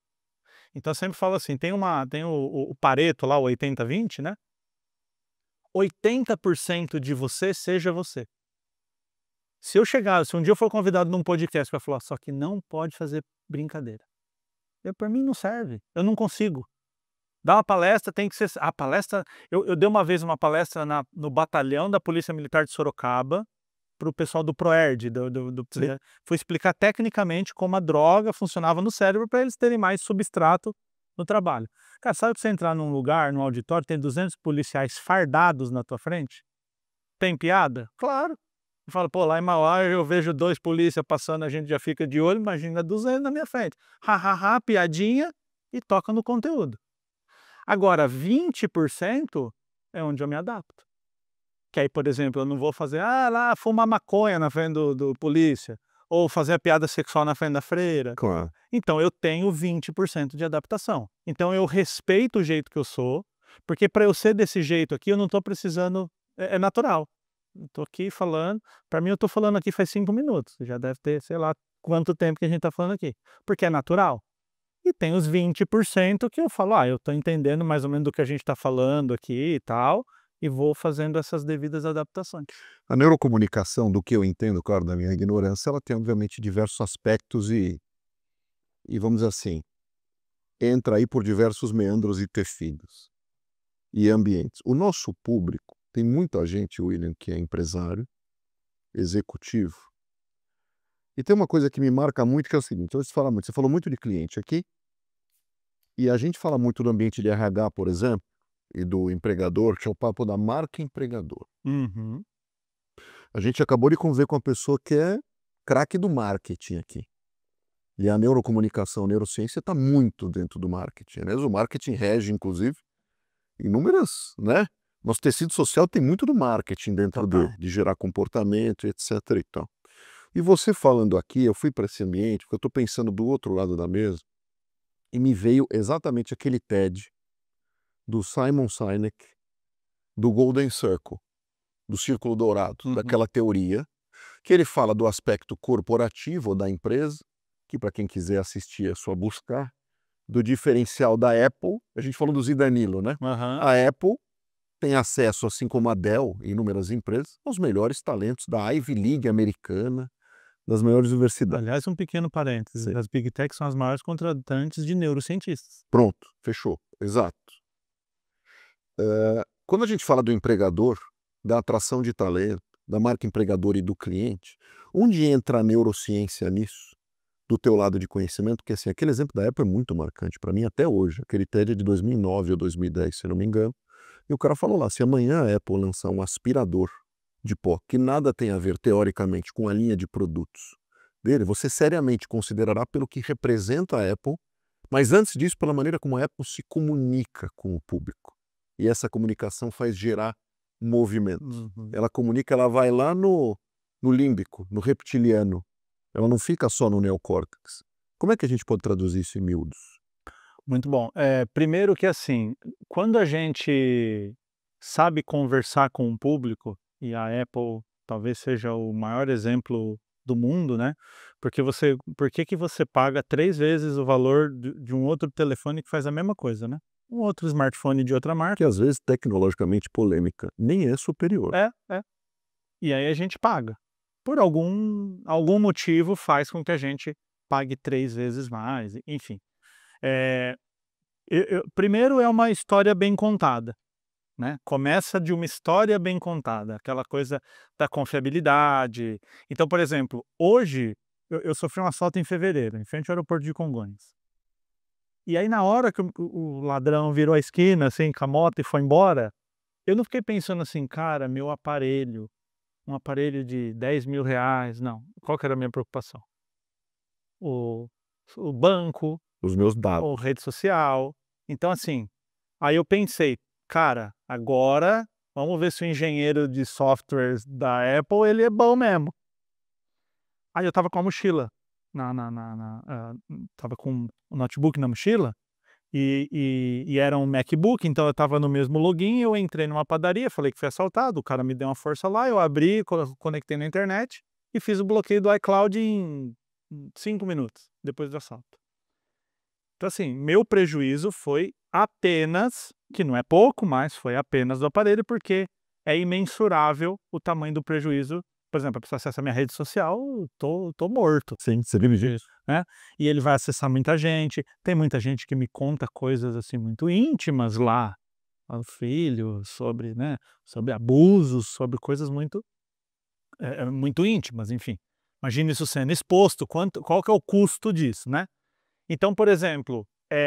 B: Então eu sempre falo assim, tem o Pareto lá, o 80-20, né? 80% de você seja você. Se um dia eu for convidado num podcast para falar, só que não pode fazer brincadeira. Para mim não serve, eu não consigo. Dar uma palestra tem que ser a palestra eu dei uma vez uma palestra no batalhão da Polícia Militar de Sorocaba, para o pessoal do ProERD,
A: Sim.
B: fui explicar tecnicamente como a droga funcionava no cérebro para eles terem mais substrato no trabalho. Cara, sabe pra você entrar num lugar, num auditório, tem 200 policiais fardados na tua frente? Tem piada? Claro. Fala, pô, lá em Mauá eu vejo 2 polícia passando, a gente já fica de olho, imagina 200 na minha frente. Ha, ha, ha, piadinha e toca no conteúdo. Agora 20% é onde eu me adapto. Que aí, por exemplo, eu não vou fazer, lá fumar maconha na frente do polícia, ou fazer a piada sexual na frente da freira.
A: Claro.
B: Então eu tenho 20% de adaptação. Então eu respeito o jeito que eu sou, porque para eu ser desse jeito aqui eu não estou precisando, é natural. Estou aqui falando, para mim eu estou falando aqui faz 5 minutos, já deve ter, sei lá, quanto tempo que a gente está falando aqui, porque é natural. E tem os 20% que eu falo, eu estou entendendo mais ou menos do que a gente está falando aqui e tal, e vou fazendo essas devidas adaptações.
A: A neurocomunicação, do que eu entendo, claro, da minha ignorância, ela tem obviamente diversos aspectos e vamos dizer assim, entra aí por diversos meandros e tecidos e ambientes. O nosso público, tem muita gente, William, que é empresário, executivo, e tem uma coisa que me marca muito, que é o seguinte, você falou muito de cliente aqui, e a gente fala muito do ambiente de RH, por exemplo, e do empregador, que é o papo da marca empregador.
B: Uhum.
A: A gente acabou de conviver com uma pessoa que é craque do marketing aqui. E a neurocomunicação, a neurociência está muito dentro do marketing, né? O marketing rege, inclusive, inúmeras, né? Nosso tecido social tem muito do marketing dentro dele, de gerar comportamento, etc. e tal. E você falando aqui, eu fui para esse ambiente, porque eu estou pensando do outro lado da mesa, e me veio exatamente aquele TED do Simon Sinek, do Golden Circle, do Círculo Dourado, daquela teoria, que ele fala do aspecto corporativo da empresa, que para quem quiser assistir é só buscar, do diferencial da Apple, a gente falou do Zidanilo, né?
B: Aham.
A: A Apple tem acesso, assim como a Dell e inúmeras empresas, aos melhores talentos da Ivy League americana, das maiores universidades.
B: Aliás, um pequeno parênteses,
A: Sim.
B: as Big Techs são as maiores contratantes de neurocientistas.
A: Pronto, fechou, exato. Quando a gente fala do empregador, da atração de talento, da marca empregador e do cliente, onde entra a neurociência nisso? Do teu lado de conhecimento, porque assim, aquele exemplo da Apple é muito marcante para mim até hoje, aquele TED é de 2009 ou 2010, se não me engano, e o cara falou lá, se amanhã a Apple lançar um aspirador de pó, que nada tem a ver teoricamente com a linha de produtos dele, você seriamente considerará pelo que representa a Apple, mas antes disso pela maneira como a Apple se comunica com o público, e essa comunicação faz gerar movimento. Ela comunica, ela vai lá no límbico, no reptiliano, ela não fica só no neocórtex. Como é que a gente pode traduzir isso em miúdos?
B: Muito bom. Primeiro que assim, quando a gente sabe conversar com um público, e a Apple talvez seja o maior exemplo do mundo, né? Por que que você paga 3 vezes o valor de um outro telefone que faz a mesma coisa, né? Um outro smartphone de outra marca.
A: Que às vezes, tecnologicamente polêmica, nem é superior.
B: É. E aí a gente paga. Por algum motivo faz com que a gente pague 3 vezes mais, enfim. Primeiro é uma história bem contada, né, começa de uma história bem contada, aquela coisa da confiabilidade. Então, por exemplo, hoje eu sofri um assalto em fevereiro, em frente ao aeroporto de Congonhas. E aí na hora que o ladrão virou a esquina, assim, com a moto e foi embora, eu não fiquei pensando assim: "Cara, meu aparelho, um aparelho de R$ 10.000", não. Qual que era a minha preocupação? O banco,
A: Os meus
B: ou
A: dados.
B: rede social. Então assim, aí eu pensei: "Cara, agora vamos ver se o engenheiro de softwares da Apple, ele é bom mesmo". Aí eu estava com a mochila estava com o notebook na mochila, e era um MacBook, então eu estava no mesmo login, eu entrei numa padaria, falei que fui assaltado, o cara me deu uma força lá, eu abri, conectei na internet e fiz o bloqueio do iCloud em 5 minutos, depois do assalto. Então, assim, meu prejuízo foi apenas, que não é pouco, mas foi apenas do aparelho, porque é imensurável o tamanho do prejuízo. Por exemplo, a pessoa acessa a minha rede social, tô morto.
A: Sim, você vive disso.
B: Né? E ele vai acessar muita gente. Tem muita gente que me conta coisas assim muito íntimas lá ao filho, sobre, né, sobre abusos, sobre coisas muito íntimas, enfim. Imagina isso sendo exposto, qual que é o custo disso, né? Então, por exemplo,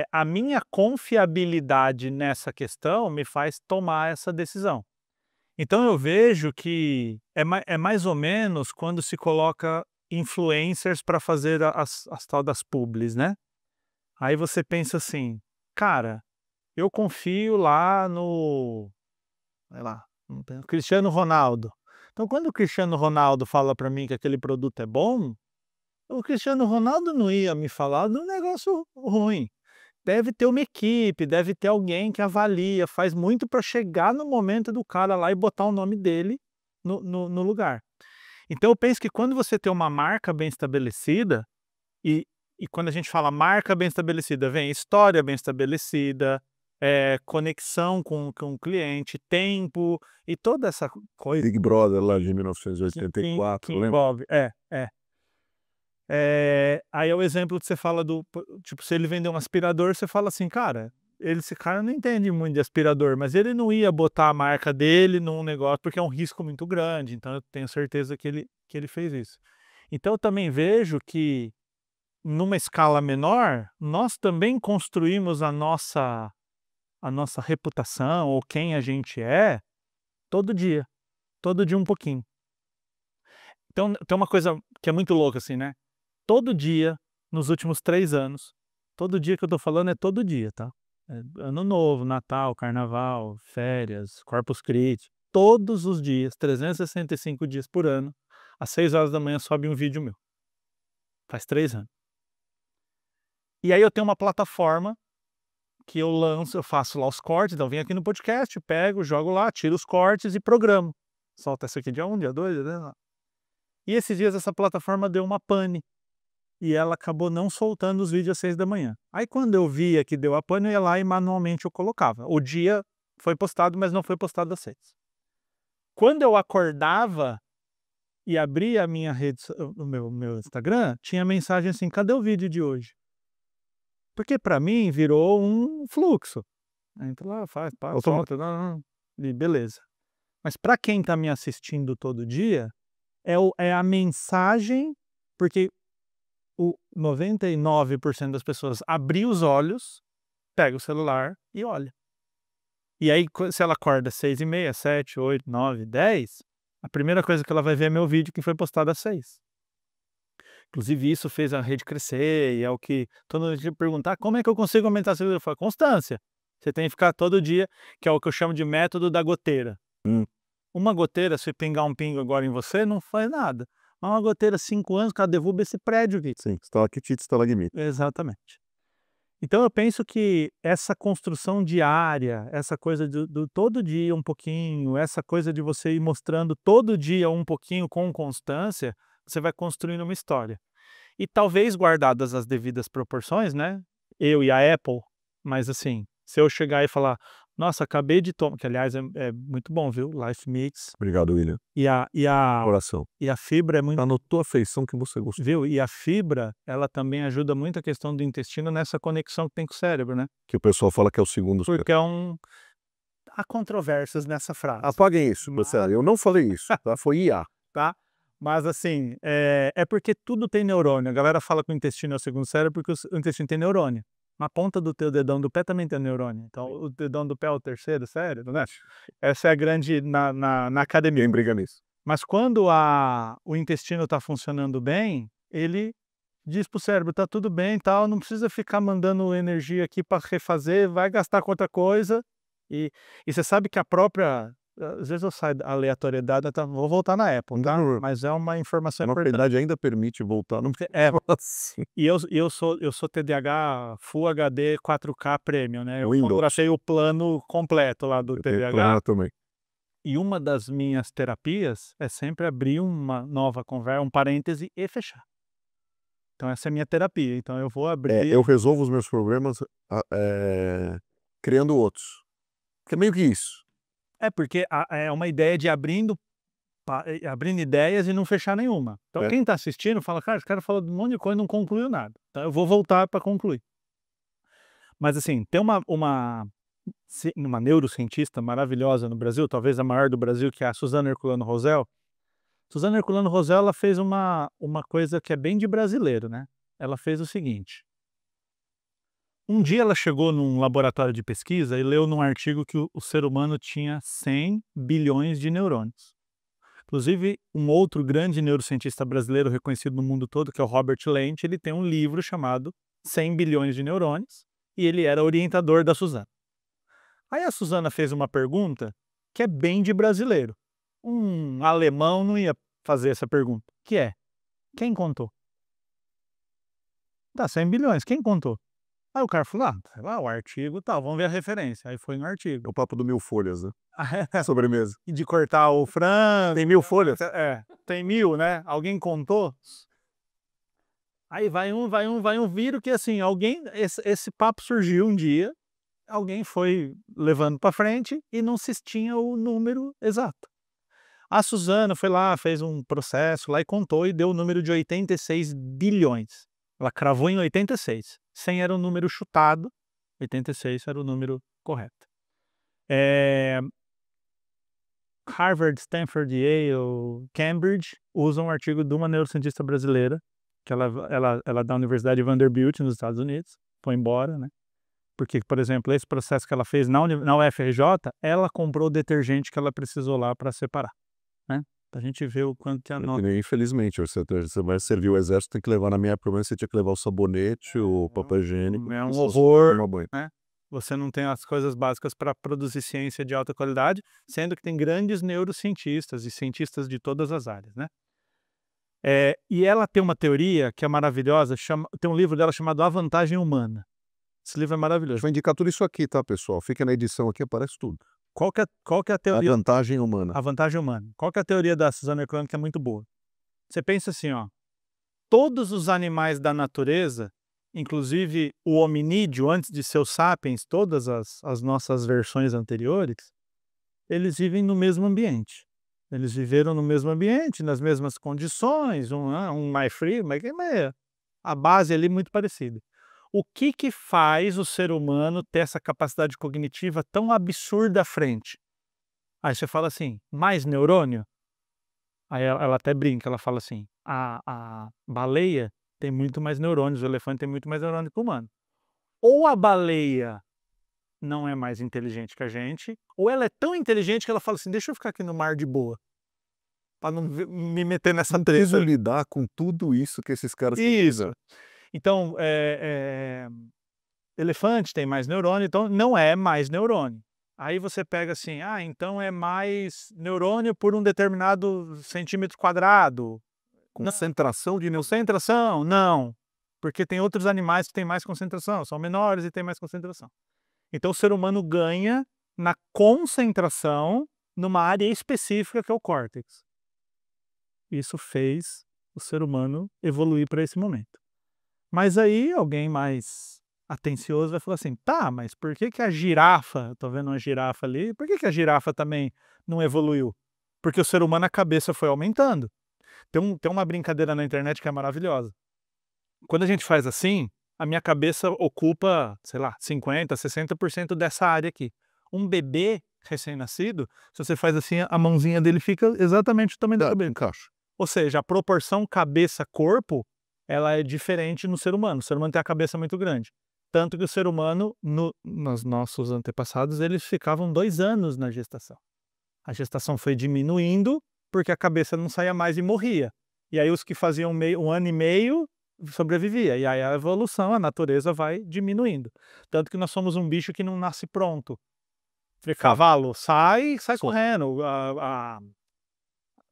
B: a minha confiabilidade nessa questão me faz tomar essa decisão. Então eu vejo que é mais ou menos quando se coloca influencers para fazer as tal das publis, né? Aí você pensa assim, cara, eu confio lá no, sei lá, no Cristiano Ronaldo. Então quando o Cristiano Ronaldo fala para mim que aquele produto é bom, o Cristiano Ronaldo não ia me falar do negócio ruim. Deve ter uma equipe, deve ter alguém que avalia, faz muito para chegar no momento do cara lá e botar o nome dele no lugar. Então eu penso que quando você tem uma marca bem estabelecida, e, e quando a gente fala marca bem estabelecida, vem história bem estabelecida, conexão com o cliente, tempo e toda essa coisa
A: Big Brother lá de
B: que
A: 1984, lembra?
B: envolve. Aí é o exemplo que você fala tipo, se ele vender um aspirador, você fala assim, cara, esse cara não entende muito de aspirador, mas ele não ia botar a marca dele num negócio, porque é um risco muito grande, então eu tenho certeza que ele fez isso. Então eu também vejo que, numa escala menor, nós também construímos a nossa reputação, ou quem a gente é, todo dia um pouquinho. Então tem uma coisa que é muito louca assim, né? Todo dia, nos últimos 3 anos, todo dia que eu tô falando é todo dia, tá? Ano novo, Natal, Carnaval, férias, Corpus Christi, todos os dias, 365 dias por ano, às 6 horas da manhã sobe um vídeo meu. Faz 3 anos. E aí eu tenho uma plataforma que eu lanço, eu faço lá os cortes, então eu venho aqui no podcast, pego, jogo lá, tiro os cortes e programo. Solta essa aqui dia 1, dia 2, dia 3. E esses dias essa plataforma deu uma pane. E ela acabou não soltando os vídeos às 6 da manhã. Aí quando eu via que deu a pane, eu ia lá e manualmente eu colocava. O dia foi postado, mas não foi postado às 6. Quando eu acordava e abria a minha o meu Instagram, tinha mensagem assim, cadê o vídeo de hoje? Porque para mim virou um fluxo. Entra lá, faz, pá, solta, e beleza. Mas para quem está me assistindo todo dia, é a mensagem, porque o 99% das pessoas abriu os olhos, pega o celular e olha. E aí, se ela acorda às 6h30, 7, 8, 9, 10, a primeira coisa que ela vai ver é meu vídeo que foi postado às 6. Inclusive, isso fez a rede crescer, e é o que todo dia perguntar, como é que eu consigo aumentar a seguidores? Eu falo, constância. Você tem que ficar todo dia, que é o que eu chamo de método da goteira. Uma goteira, se pingar um pingo agora em você, não faz nada. Mas uma goteira, 5 anos, cara, derruba esse prédio, Vitor.
A: Sim, estalactite, estalagmite.
B: Exatamente. Então eu penso que essa construção diária, essa coisa do todo dia um pouquinho, essa coisa de você ir mostrando todo dia um pouquinho com constância, você vai construindo uma história. E talvez guardadas as devidas proporções, né? Eu e a Apple, mas assim, se eu chegar e falar, nossa, acabei de tomar, que aliás é muito bom, viu? Life Mix.
A: Obrigado, William.
B: E a
A: Coração.
B: fibra é muito.
A: Anotou a feição que você gostou.
B: Viu? E a fibra, ela também ajuda muito a questão do intestino nessa conexão que tem com o cérebro, né?
A: Que o pessoal fala que é o segundo cérebro.
B: Porque há controvérsias nessa frase.
A: Apaguem isso, Marcelo. Eu não falei isso, tá? Foi IA.
B: Tá? Mas assim, é porque tudo tem neurônio. A galera fala que o intestino é o segundo cérebro porque o intestino tem neurônio. Na ponta do teu dedão do pé também tem neurônio. Então, o dedão do pé é o terceiro cérebro, né? Essa é a grande na academia.
A: Quem briga nisso?
B: Mas quando o intestino está funcionando bem, ele diz para o cérebro, está tudo bem, tal, não precisa ficar mandando energia aqui para refazer, vai gastar com outra coisa. E você sabe que a própria... Às vezes eu saio da aleatoriedade, vou voltar na Apple, tá? Mas é uma informação
A: Na
B: importante.
A: verdade, ainda permite voltar. Não
B: assim. E eu sou TDAH Full HD 4K Premium, né? Eu contratei o plano completo lá do TDAH.
A: Também.
B: E uma das minhas terapias é sempre abrir uma nova conversa, um parêntese e fechar. Então essa é a minha terapia. Então eu vou abrir...
A: Eu resolvo os meus problemas criando outros. Que é meio que isso.
B: Porque é uma ideia de abrindo ideias e não fechar nenhuma. Então quem está assistindo fala, cara, esse cara falou de um monte de coisa e não concluiu nada. Então eu vou voltar para concluir. Mas assim, tem uma neurocientista maravilhosa no Brasil, talvez a maior do Brasil, que é a Suzana Herculano Rosel. Suzana Herculano Rosel, ela fez uma coisa que é bem de brasileiro, né? Ela fez o seguinte. Um dia ela chegou num laboratório de pesquisa e leu num artigo que o ser humano tinha 100 bilhões de neurônios. Inclusive, um outro grande neurocientista brasileiro reconhecido no mundo todo, que é o Robert Lent, ele tem um livro chamado 100 bilhões de neurônios, e ele era orientador da Suzana. Aí a Suzana fez uma pergunta que é bem de brasileiro. Um alemão não ia fazer essa pergunta, que é, quem contou? Dá 100 bilhões, quem contou? Aí o cara falou, sei lá, o artigo tal, vamos ver a referência. Aí foi no artigo.
A: É o papo do 1000 folhas, né? Sobremesa.
B: E de cortar o frango.
A: Tem 1000 folhas?
B: Tem 1000, né? Alguém contou? Aí vai um, vira que assim, esse papo surgiu um dia, alguém foi levando para frente e não se tinha o número exato. A Suzana foi lá, fez um processo lá e contou e deu o número de 86 bilhões. Ela cravou em 86. 100 era o número chutado, 86 era o número correto. Harvard, Stanford, Yale, Cambridge usam um artigo de uma neurocientista brasileira, que ela é da Universidade de Vanderbilt, nos Estados Unidos, foi embora, né? Porque, por exemplo, esse processo que ela fez na UFRJ, ela comprou o detergente que ela precisou lá para separar, né? A gente vê o quanto que a nota...
A: Infelizmente, você vai servir o exército, tem que levar, na minha época, você tinha que levar o sabonete, o papel higiênico.
B: É um horror, né? Você não tem as coisas básicas para produzir ciência de alta qualidade, sendo que tem grandes neurocientistas e cientistas de todas as áreas, né? E ela tem uma teoria que é maravilhosa, tem um livro dela chamado A Vantagem Humana. Esse livro é maravilhoso.
A: Vai indicar tudo isso aqui, tá, pessoal? Fica na edição aqui, aparece tudo.
B: Qual que é a teoria?
A: A vantagem humana.
B: A vantagem humana. Qual que é a teoria da Suzana Herculano, que é muito boa? Você pensa assim, ó, todos os animais da natureza, inclusive o hominídeo, antes de ser o sapiens, todas as nossas versões anteriores, eles vivem no mesmo ambiente. Eles viveram no mesmo ambiente, nas mesmas condições, um mais frio, mas a base ali é muito parecida. O que faz o ser humano ter essa capacidade cognitiva tão absurda à frente? Aí você fala assim, mais neurônio? Aí ela até brinca, ela fala assim, a baleia tem muito mais neurônios, o elefante tem muito mais neurônio que o humano. Ou a baleia não é mais inteligente que a gente, ou ela é tão inteligente que ela fala assim, deixa eu ficar aqui no mar de boa, para não me meter nessa treta.
A: Preciso lidar com tudo isso que esses caras...
B: Isso. Então, elefante tem mais neurônio, então não é mais neurônio. Aí você pega assim, então é mais neurônio por um determinado centímetro quadrado.
A: Concentração de neurônio?
B: Concentração, não. Porque tem outros animais que têm mais concentração, são menores e têm mais concentração. Então o ser humano ganha na concentração numa área específica que é o córtex. Isso fez o ser humano evoluir para esse momento. Mas aí alguém mais atencioso vai falar assim, tá, mas por que a girafa, eu tô vendo uma girafa ali, por que a girafa também não evoluiu? Porque o ser humano, a cabeça foi aumentando. Tem uma brincadeira na internet que é maravilhosa. Quando a gente faz assim, a minha cabeça ocupa, sei lá, 50%, 60% dessa área aqui. Um bebê recém-nascido, se você faz assim, a mãozinha dele fica exatamente o tamanho da cabeça.
A: Encaixa.
B: Ou seja, a proporção cabeça-corpo, ela é diferente no ser humano. O ser humano tem a cabeça muito grande. Tanto que o ser humano, nos nossos antepassados, eles ficavam 2 anos na gestação. A gestação foi diminuindo porque a cabeça não saía mais e morria. E aí os que faziam 1 ano e meio sobrevivia. E aí a evolução, a natureza vai diminuindo. Tanto que nós somos um bicho que não nasce pronto. O cavalo sai correndo. A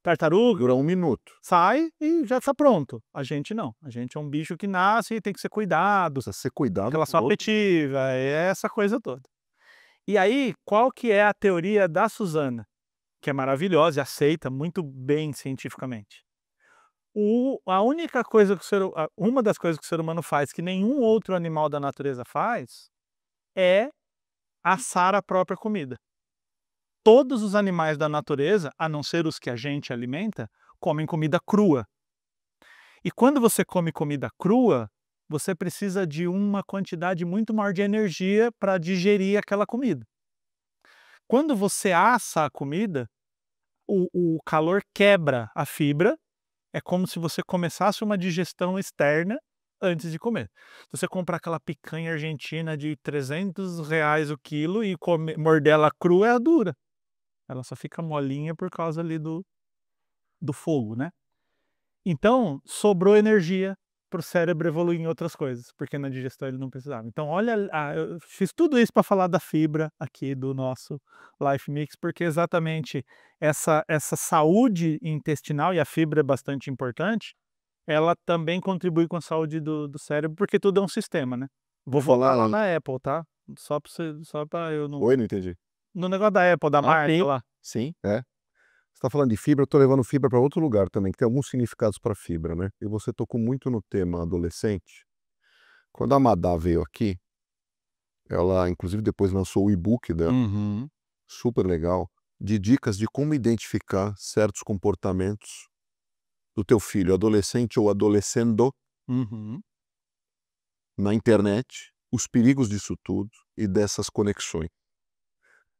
B: tartaruga
A: dura 1 minuto.
B: sai e já está pronto. A gente não. A gente é um bicho que nasce e tem que ser cuidado.
A: Precisa ser cuidado.
B: Relação afetiva, é essa coisa toda. E aí, qual que é a teoria da Suzana? Que é maravilhosa e aceita muito bem cientificamente. A única coisa que uma das coisas que o ser humano faz que nenhum outro animal da natureza faz é assar a própria comida. Todos os animais da natureza, a não ser os que a gente alimenta, comem comida crua. E quando você come comida crua, você precisa de uma quantidade muito maior de energia para digerir aquela comida. Quando você assa a comida, o calor quebra a fibra, é como se você começasse uma digestão externa antes de comer. Se você comprar aquela picanha argentina de R$ 300 o quilo e morder ela crua, é dura. Ela só fica molinha por causa ali do fogo, né? Então, sobrou energia para o cérebro evoluir em outras coisas, porque na digestão ele não precisava. Então, olha, eu fiz tudo isso para falar da fibra aqui do nosso Life Mix, porque exatamente essa saúde intestinal, e a fibra é bastante importante, ela também contribui com a saúde do cérebro, porque tudo é um sistema, né? Vou voltar lá na Apple, tá? Só para eu não...
A: Oi, não entendi.
B: No negócio da Apple, da marca lá.
A: Sim, é. Você está falando de fibra, eu estou levando fibra para outro lugar também, que tem alguns significados para fibra, né? E você tocou muito no tema adolescente. Quando a Madá veio aqui, ela inclusive depois lançou o e-book dela, super legal, de dicas de como identificar certos comportamentos do teu filho, adolescente ou adolescendo, na internet, os perigos disso tudo e dessas conexões.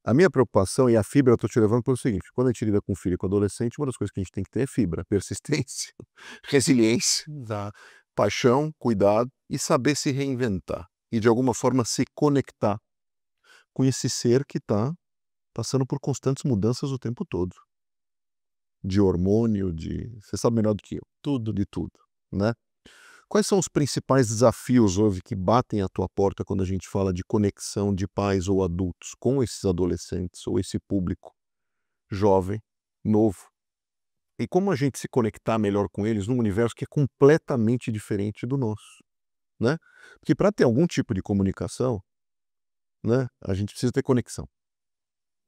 A: A minha preocupação, e a fibra eu estou te levando pelo seguinte: quando a gente lida com filho e com adolescente, uma das coisas que a gente tem que ter é fibra, persistência, resiliência,
B: Exato.
A: paixão, cuidado e saber se reinventar. E de alguma forma se conectar com esse ser que está passando por constantes mudanças o tempo todo. De hormônio, você sabe melhor do que eu.
B: Tudo.
A: De tudo, né? Quais são os principais desafios hoje que batem à tua porta quando a gente fala de conexão de pais ou adultos com esses adolescentes ou esse público jovem, novo? E como a gente se conectar melhor com eles num universo que é completamente diferente do nosso, né? Porque para ter algum tipo de comunicação, né, a gente precisa ter conexão,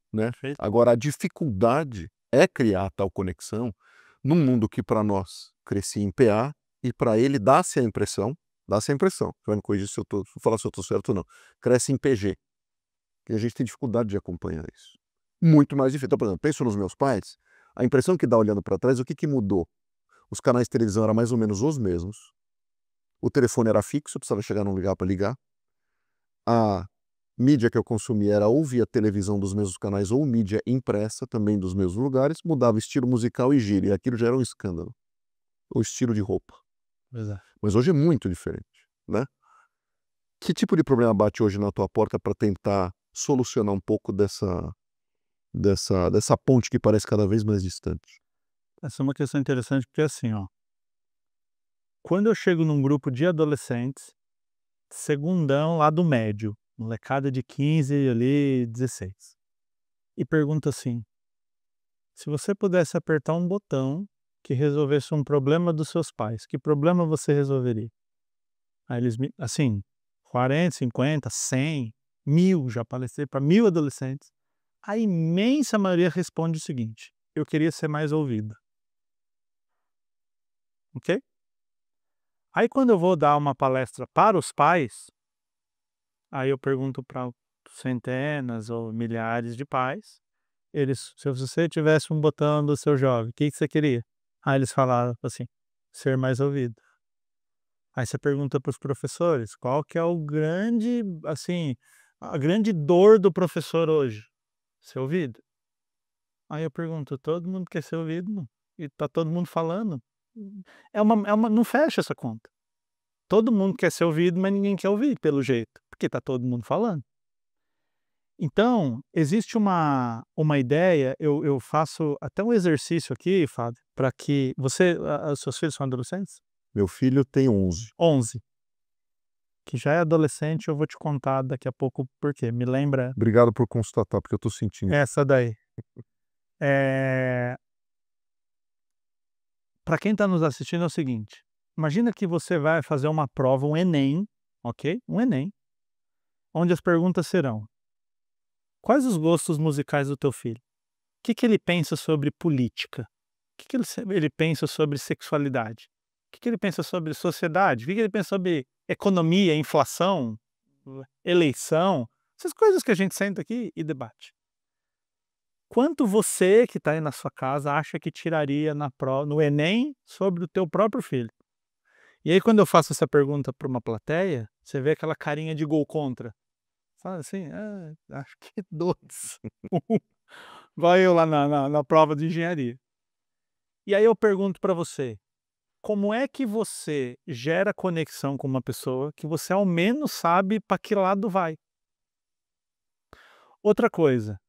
A: né?
B: Perfeito.
A: Agora, a dificuldade é criar tal conexão num mundo que para nós crescia em PA e para ele dá-se a impressão, você vai me corrigir se eu vou falar se eu estou certo ou não, cresce em PG, e a gente tem dificuldade de acompanhar isso. Muito mais difícil. Então, por exemplo, penso nos meus pais, a impressão que dá olhando para trás, o que mudou? Os canais de televisão eram mais ou menos os mesmos, o telefone era fixo, precisava chegar num lugar para ligar, a mídia que eu consumia era ou via televisão dos mesmos canais ou mídia impressa também dos mesmos lugares, mudava estilo musical e gíria, e aquilo já era um escândalo. O estilo de roupa.
B: Exato.
A: Mas hoje é muito diferente, né? Que tipo de problema bate hoje na tua porta para tentar solucionar um pouco dessa ponte que parece cada vez mais distante?
B: Essa é uma questão interessante, porque assim, ó, quando eu chego num grupo de adolescentes, segundão lá do médio, molecada de 15 ali, 16, e pergunto assim: se você pudesse apertar um botão que resolvesse um problema dos seus pais, que problema você resolveria? Aí eles assim, 40, 50, 100, 1000, já palestrei para 1000 adolescentes. A imensa maioria responde o seguinte: eu queria ser mais ouvido. Ok? Aí quando eu vou dar uma palestra para os pais, aí eu pergunto para centenas ou milhares de pais, se você tivesse um botão do seu jovem, o que você queria? Aí eles falaram assim: ser mais ouvido. Aí você pergunta para os professores, qual que é o grande, assim, a grande dor do professor hoje? Ser ouvido. Aí eu pergunto: todo mundo quer ser ouvido, não? E tá todo mundo falando? Não fecha essa conta. Todo mundo quer ser ouvido, mas ninguém quer ouvir, pelo jeito, porque tá todo mundo falando. Então, existe uma ideia, eu faço até um exercício aqui, Fábio, para que os seus filhos são adolescentes?
A: Meu filho tem 11.
B: 11. Que já é adolescente, eu vou te contar daqui a pouco por quê. Me lembra
A: Obrigado por constatar, porque eu estou sentindo.
B: essa daí. Para quem está nos assistindo é o seguinte: imagina que você vai fazer uma prova, um Enem, ok? Um Enem, onde as perguntas serão: quais os gostos musicais do teu filho? O que ele pensa sobre política? O que ele pensa sobre sexualidade? O que ele pensa sobre sociedade? O que ele pensa sobre economia, inflação, eleição? Essas coisas que a gente senta aqui e debate. Quanto você que está aí na sua casa acha que tiraria no Enem sobre o teu próprio filho? E aí quando eu faço essa pergunta para uma plateia, você vê aquela carinha de gol contra. Fala assim: acho que 2. Vai eu lá na prova de engenharia. E aí eu pergunto para você, como é que você gera conexão com uma pessoa que você ao menos sabe para que lado vai? Outra coisa,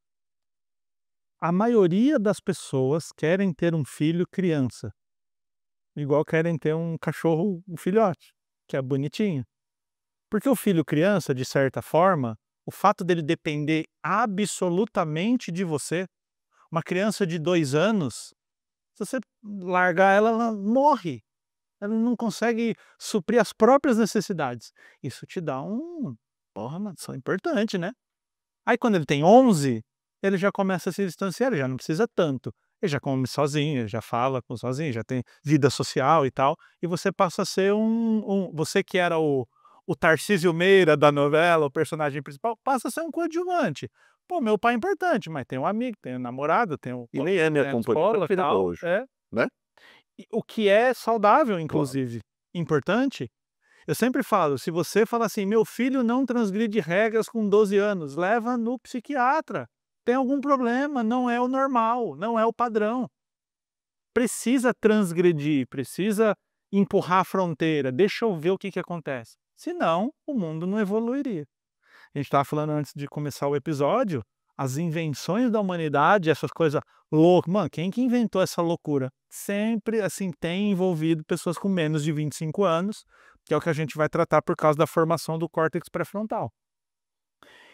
B: a maioria das pessoas querem ter um filho criança, igual querem ter um cachorro, um filhote, que é bonitinho. Porque o filho criança, de certa forma, o fato dele depender absolutamente de você, uma criança de 2 anos, se você largar ela, ela morre. Ela não consegue suprir as próprias necessidades. Isso te dá porra, uma lição importante, né? Aí quando ele tem 11, ele já começa a se distanciar, ele já não precisa tanto. Ele já come sozinho, ele já fala sozinho, já tem vida social e tal. E você passa a ser você que era o Tarcísio Meira da novela, o personagem principal, passa a ser um coadjuvante. Pô, meu pai é importante, mas tem um amigo, tem um namorado, tem
A: E nem é minha
B: tem a
A: companhia
B: escola,
A: preferida
B: tal,
A: hoje, né?
B: o que é saudável,
A: Claro.
B: inclusive, importante. Eu sempre falo, se você fala assim: "Meu filho não transgride regras com 12 anos", leva no psiquiatra. Tem algum problema, não é o normal, não é o padrão. Precisa transgredir, precisa empurrar a fronteira, deixa eu ver o que acontece. Senão, o mundo não evoluiria. A gente estava falando antes de começar o episódio, as invenções da humanidade, essas coisas loucas. Mano, quem que inventou essa loucura? Sempre, assim, tem envolvido pessoas com menos de 25 anos, que é o que a gente vai tratar por causa da formação do córtex pré-frontal.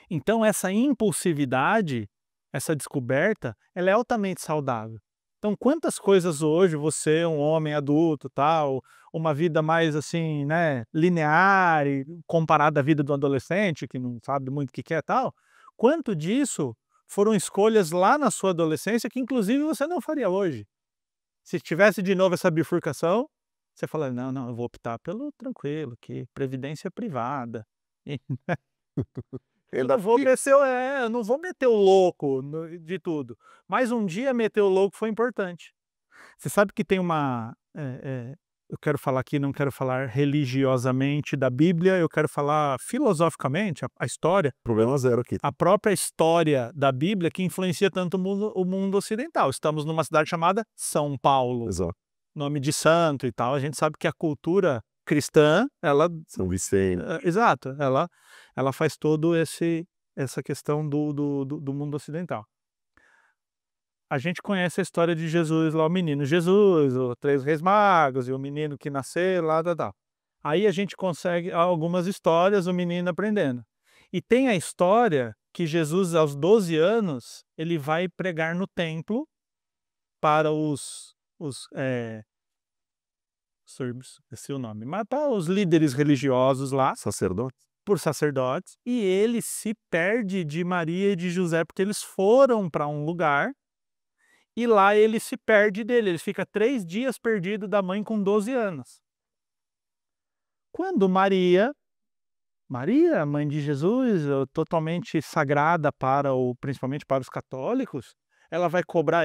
B: Então, essa impulsividade, essa descoberta, ela é altamente saudável. Então, quantas coisas hoje você, um homem adulto, tal, uma vida mais assim, né, linear e comparada à vida do adolescente, que não sabe muito o que quer, tal, quanto disso foram escolhas lá na sua adolescência que inclusive você não faria hoje? Se tivesse de novo essa bifurcação, você fala: "Não, não, eu vou optar pelo tranquilo, que previdência privada". Eu
A: Ainda
B: não vou meter eu não vou meter o louco de tudo, mas um dia meter o louco foi importante. Você sabe que tem eu quero falar aqui, não quero falar religiosamente da Bíblia, eu quero falar filosoficamente, a história,
A: problema zero aqui.
B: a própria história da Bíblia que influencia tanto o mundo ocidental. Estamos numa cidade chamada São Paulo,
A: Exato.
B: nome de santo e tal, a gente sabe que a cultura cristã, ela
A: São Vicente.
B: exato, ela faz todo essa questão do mundo ocidental. A gente conhece a história de Jesus lá, o menino Jesus, os 3 reis magos e o menino que nasceu lá, tal. Aí a gente consegue algumas histórias, o menino aprendendo. E tem a história que Jesus, aos 12 anos, ele vai pregar no templo para esqueci o nome, mas para os líderes religiosos lá,
A: Sacerdote?
B: por sacerdotes, e ele se perde de Maria e de José, porque eles foram para um lugar, e lá ele se perde dele, ele fica 3 dias perdido da mãe com 12 anos. Quando Maria, mãe de Jesus, totalmente sagrada principalmente para os católicos, ela vai cobrar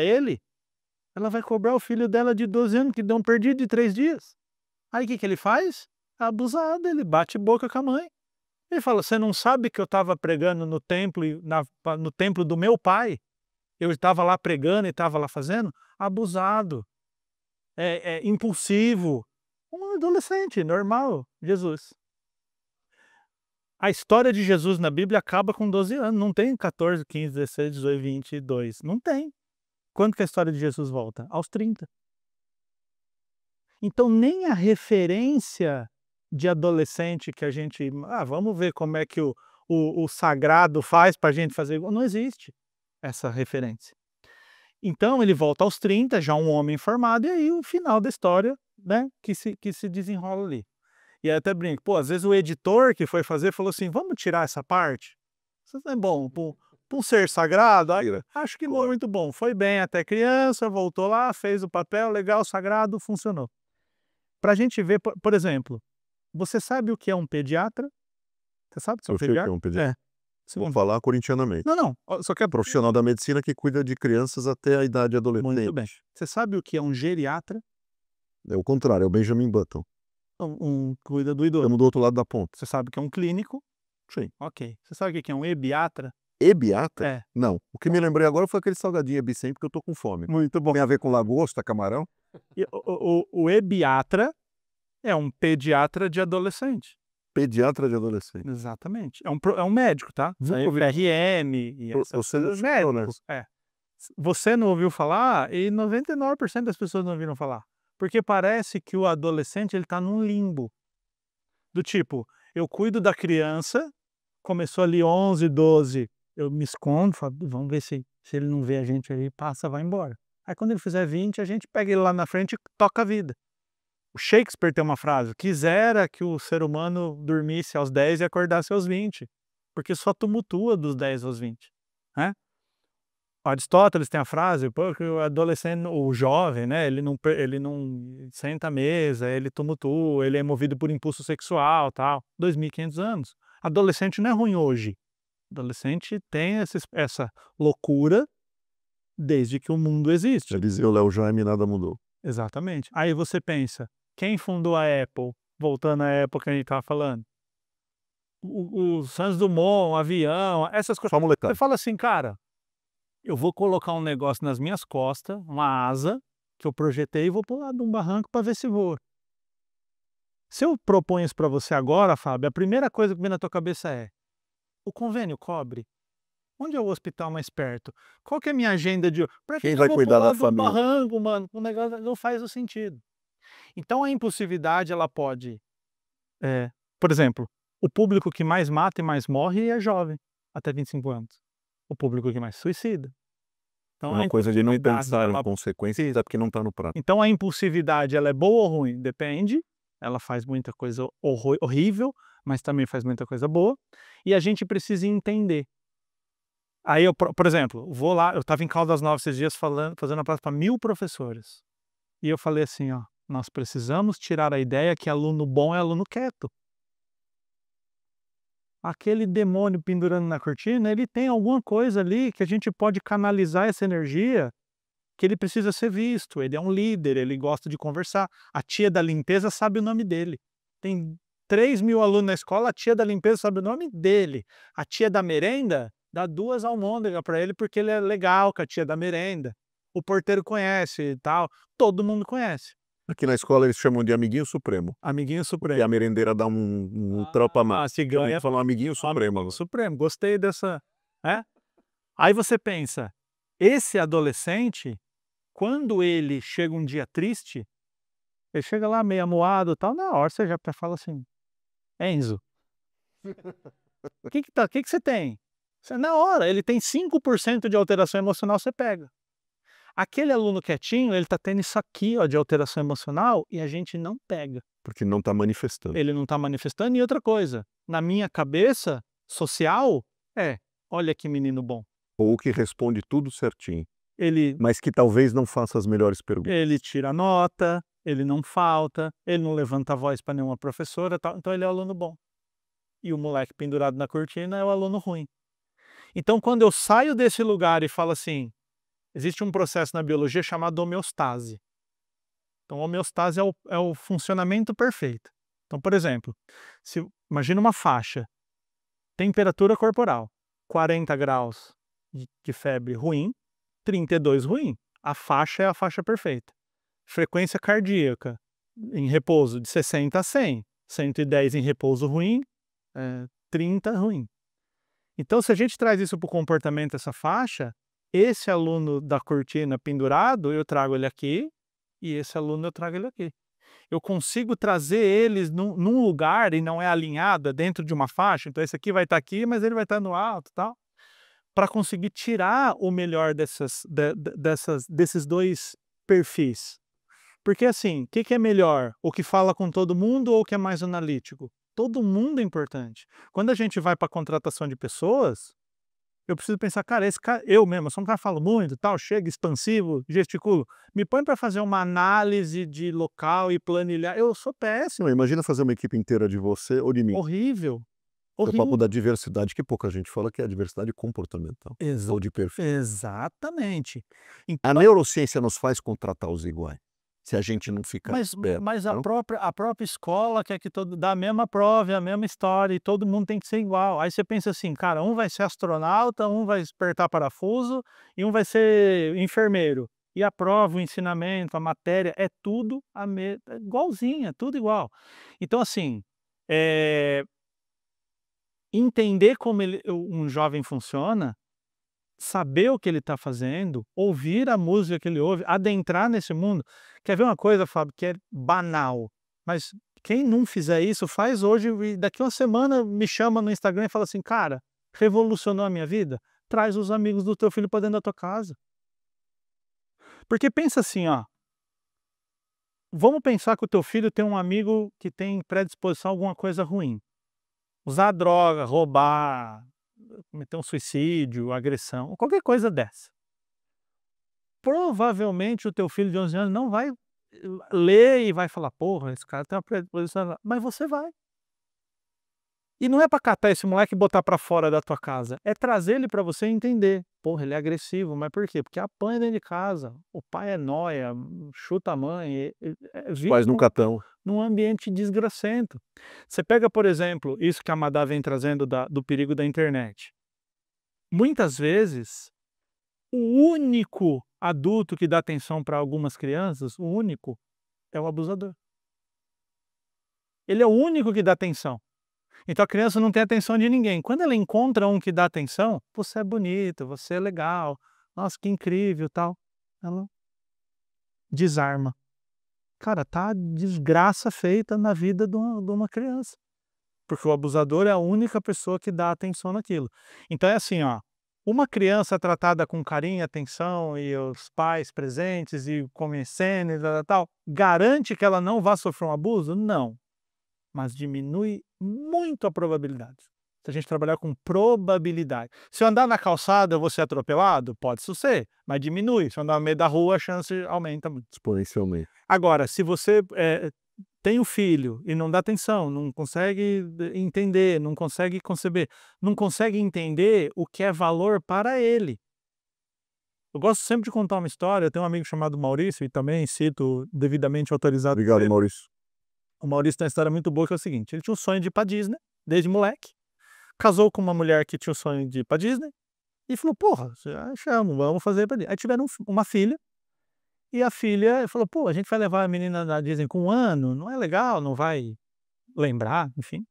B: o filho dela de 12 anos, que deu um perdido de 3 dias. Aí o que ele faz? Abusado, ele bate boca com a mãe. Ele fala: "Você não sabe que eu estava pregando no templo, no templo do meu pai? Eu estava lá pregando e estava lá fazendo?" Abusado, impulsivo, um adolescente normal, Jesus. A história de Jesus na Bíblia acaba com 12 anos, não tem 14, 15, 16, 18, 22, não tem. Quando que a história de Jesus volta? Aos 30. Então nem a referência de adolescente que a gente, vamos ver como é que o sagrado faz para a gente fazer igual, não existe essa referência. Então ele volta aos 30, já um homem formado, e aí o final da história, né, que se desenrola ali. E aí até brinco, às vezes o editor que foi fazer falou assim: "Vamos tirar essa parte? Isso não é bom um ser sagrado,
A: Mentira.
B: acho que não é muito bom. Foi bem até criança, voltou lá, fez o papel, legal, sagrado, funcionou. Para a gente ver, por exemplo, você sabe o que é um pediatra? Você sabe o que é um
A: Eu sei o que é
B: pediatra?
A: um pediatra.
B: É.
A: Vou falar corintianamente.
B: Não, não, só quero...
A: Profissional da medicina que cuida de crianças até a idade
B: Muito bem.
A: adolescente.
B: Você sabe o que é um geriatra?
A: É o contrário, é o Benjamin Button.
B: Cuida do idoso.
A: Estamos do outro lado da ponta.
B: Você sabe o que é um clínico?
A: Sim.
B: Ok. Você sabe o que é um ebiatra?
A: Ebiatra?
B: É.
A: Não. O que me lembrei agora foi aquele salgadinho Ebicem, porque eu tô com fome.
B: Muito bom.
A: Tem a ver com lagosta, camarão?
B: E o ebiatra é um pediatra de adolescente.
A: Pediatra de adolescente.
B: Exatamente. É um médico, tá?
A: Nunca
B: É
A: ouvi
B: PRN e essas
A: Você
B: coisas.
A: não né?
B: Médico. É. Você não ouviu falar e 99% das pessoas não ouviram falar. Porque parece que o adolescente ele tá num limbo. Do tipo, eu cuido da criança, começou ali 11, 12, eu me escondo, falo, vamos ver se ele não vê a gente aí, passa, vai embora. Aí quando ele fizer 20, a gente pega ele lá na frente e toca a vida. O Shakespeare tem uma frase: quisera que o ser humano dormisse aos 10 e acordasse aos 20, porque só tumultua dos 10 aos 20, né? Aristóteles tem a frase, pô, que o adolescente, o jovem, né, ele não senta à mesa, ele tumultua, ele é movido por impulso sexual, tal. 2.500 anos. Adolescente não é ruim hoje. Adolescente tem essa loucura desde que o mundo existe.
A: Já dizia o Léo Jaime, nada mudou.
B: Exatamente. Aí você pensa, quem fundou a Apple? Voltando à época que a gente estava falando. O Santos Dumont, o avião, essas coisas.
A: Só molecada.
B: Você fala assim, cara, eu vou colocar um negócio nas minhas costas, uma asa, que eu projetei e vou pular de um barranco para ver se voa. Se eu proponho isso para você agora, Fábio, a primeira coisa que vem na tua cabeça é: o convênio cobre? Onde é o hospital mais perto? Qual que é a minha agenda de... Pra
A: Quem
B: que
A: vai
B: eu vou
A: cuidar
B: pular
A: da
B: de um
A: família?
B: barranco, mano? O negócio não faz o sentido. Então a impulsividade, ela pode... por exemplo, o público que mais mata e mais morre é jovem, até 25 anos. O público que mais suicida. Então,
A: Uma coisa de não
B: impulsividade,
A: pensar em
B: ela...
A: consequências é porque não está no prato.
B: Então a impulsividade, ela é boa ou ruim? Depende. Ela faz muita coisa horrível, mas também faz muita coisa boa. E a gente precisa entender. Aí eu, por exemplo, vou lá, eu estava em Caldas Novas esses dias fazendo a palestra para 1.000 professores. E eu falei assim, ó, nós precisamos tirar a ideia que aluno bom é aluno quieto. Aquele demônio pendurando na cortina, ele tem alguma coisa ali que a gente pode canalizar essa energia, que ele precisa ser visto. Ele é um líder, ele gosta de conversar. A tia da limpeza sabe o nome dele. Tem 3.000 alunos na escola, a tia da limpeza sabe o nome dele. A tia da merenda dá 2 almôndegas para ele porque ele é legal com a tia da merenda. O porteiro conhece e tal. Todo mundo conhece.
A: Aqui na escola eles chamam de amiguinho supremo.
B: Amiguinho
A: E
B: supremo.
A: a merendeira dá um tropa mais.
B: Se ganha.
A: Eles falam amiguinho supremo.
B: Amiguinho supremo. Gostei dessa... Aí você pensa, esse adolescente, quando ele chega um dia triste, ele chega lá meio amuado e tal, na hora você já fala assim, Enzo, o que você tem? Na hora, ele tem 5% de alteração emocional, você pega. Aquele aluno quietinho, ele tá tendo isso aqui, ó, de alteração emocional, e a gente não pega.
A: Porque não está manifestando.
B: Ele não está manifestando. E outra coisa, na minha cabeça social, olha que menino bom.
A: Ou que responde tudo certinho.
B: Ele
A: Mas que talvez não faça as melhores perguntas.
B: Ele tira nota, ele não falta, ele não levanta a voz para nenhuma professora, tal, então ele é o aluno bom. E o moleque pendurado na cortina é o aluno ruim. Então, quando eu saio desse lugar e falo assim, existe um processo na biologia chamado homeostase. Então, homeostase é o funcionamento perfeito. Então, por exemplo, imagina uma faixa, temperatura corporal, 40 graus de febre ruim, 32 ruim. A faixa é a faixa perfeita. Frequência cardíaca em repouso de 60 a 100, 110 em repouso ruim, 30 ruim. Então, se a gente traz isso para o comportamento, essa faixa, esse aluno da cortina pendurado, eu trago ele aqui, e esse aluno eu trago ele aqui. Eu consigo trazer eles num lugar e não é alinhado, é dentro de uma faixa, então esse aqui vai estar aqui, mas ele vai estar no alto e tal, para conseguir tirar o melhor desses dois perfis. Porque assim, o que é melhor? O que fala com todo mundo ou o que é mais analítico? Todo mundo é importante. Quando a gente vai para a contratação de pessoas, Eu preciso pensar, cara, esse cara, eu mesmo, eu sou um cara que falo muito, tal, chega, expansivo, gesticulo. Me põe para fazer uma análise de local e planilhar. Eu sou péssimo,
A: Não, imagina fazer uma equipe inteira de você ou de mim.
B: horrível,
A: É o papo
B: horrível.
A: da diversidade, que pouca gente fala, que é a diversidade comportamental ou de perfil.
B: Exatamente.
A: A
B: Então,
A: neurociência nos faz contratar os iguais, se a gente não ficar
B: mas
A: esperto,
B: mas
A: não?
B: a própria escola quer que todo dá a mesma prova, é a mesma história e todo mundo tem que ser igual. Aí você pensa assim: "Cara, um vai ser astronauta, um vai apertar parafuso e um vai ser enfermeiro". E a prova, o ensinamento, a matéria é tudo é igualzinha, tudo igual. Então assim, eh, entender como um jovem funciona, saber o que ele está fazendo, ouvir a música que ele ouve, adentrar nesse mundo. Quer ver uma coisa, Fábio, que é banal, mas quem não fizer isso, faz hoje e daqui uma semana me chama no Instagram e fala assim: "Cara, revolucionou a minha vida". Traz os amigos do teu filho para dentro da tua casa. Porque pensa assim, ó, vamos pensar que o teu filho tem um amigo que tem predisposição a alguma coisa ruim. Usar droga, roubar, cometer um suicídio, agressão, qualquer coisa dessa. Provavelmente o teu filho de 11 anos não vai ler e vai falar: "Porra, esse cara tem uma predisposição lá", mas você vai. E não é pra catar esse moleque e botar pra fora da tua casa, é trazer ele pra você entender. "Porra, ele é agressivo, mas por quê? Porque apanha dentro de casa, o pai é nóia, chuta a mãe,
A: Os
B: vive
A: pais nunca estão.
B: num ambiente desgracento". Você pega, por exemplo, isso que a Madá vem trazendo do perigo da internet. Muitas vezes o único adulto que dá atenção para algumas crianças, o único, é o abusador. Ele é o único que dá atenção. Então a criança não tem atenção de ninguém. Quando ela encontra um que dá atenção, você é bonito, você é legal, nossa, que incrível, tal. Ela desarma. Cara, tá desgraça feita na vida de uma criança. Porque o abusador é a única pessoa que dá atenção naquilo. Então é assim, ó, uma criança tratada com carinho e atenção e os pais presentes e conhecendo e tal, tal, tal, garante que ela não vá sofrer um abuso? Não, mas diminui muito a probabilidade. Se a gente trabalhar com probabilidade. Se eu andar na calçada eu vou ser atropelado? Pode isso ser, mas diminui. Se eu andar no meio da rua a chance aumenta muito.
A: Exponencialmente.
B: Agora, se você, tem um filho e não dá atenção, não consegue entender, não consegue conceber, não consegue entender o que é valor para ele. Eu gosto sempre de contar uma história, eu tenho um amigo chamado Maurício e também cito devidamente autorizado por
A: Obrigado,
B: ele.
A: Maurício.
B: O Maurício tem uma história muito boa que é o seguinte, ele tinha um sonho de ir pra Disney, desde moleque, casou com uma mulher que tinha o sonho de ir pra Disney e falou: "Porra, achamos, vamos fazer pra Disney". Aí tiveram uma filha. E a filha falou: "Pô, a gente vai levar a menina na Disney com 1 ano, não é legal, não vai lembrar", enfim.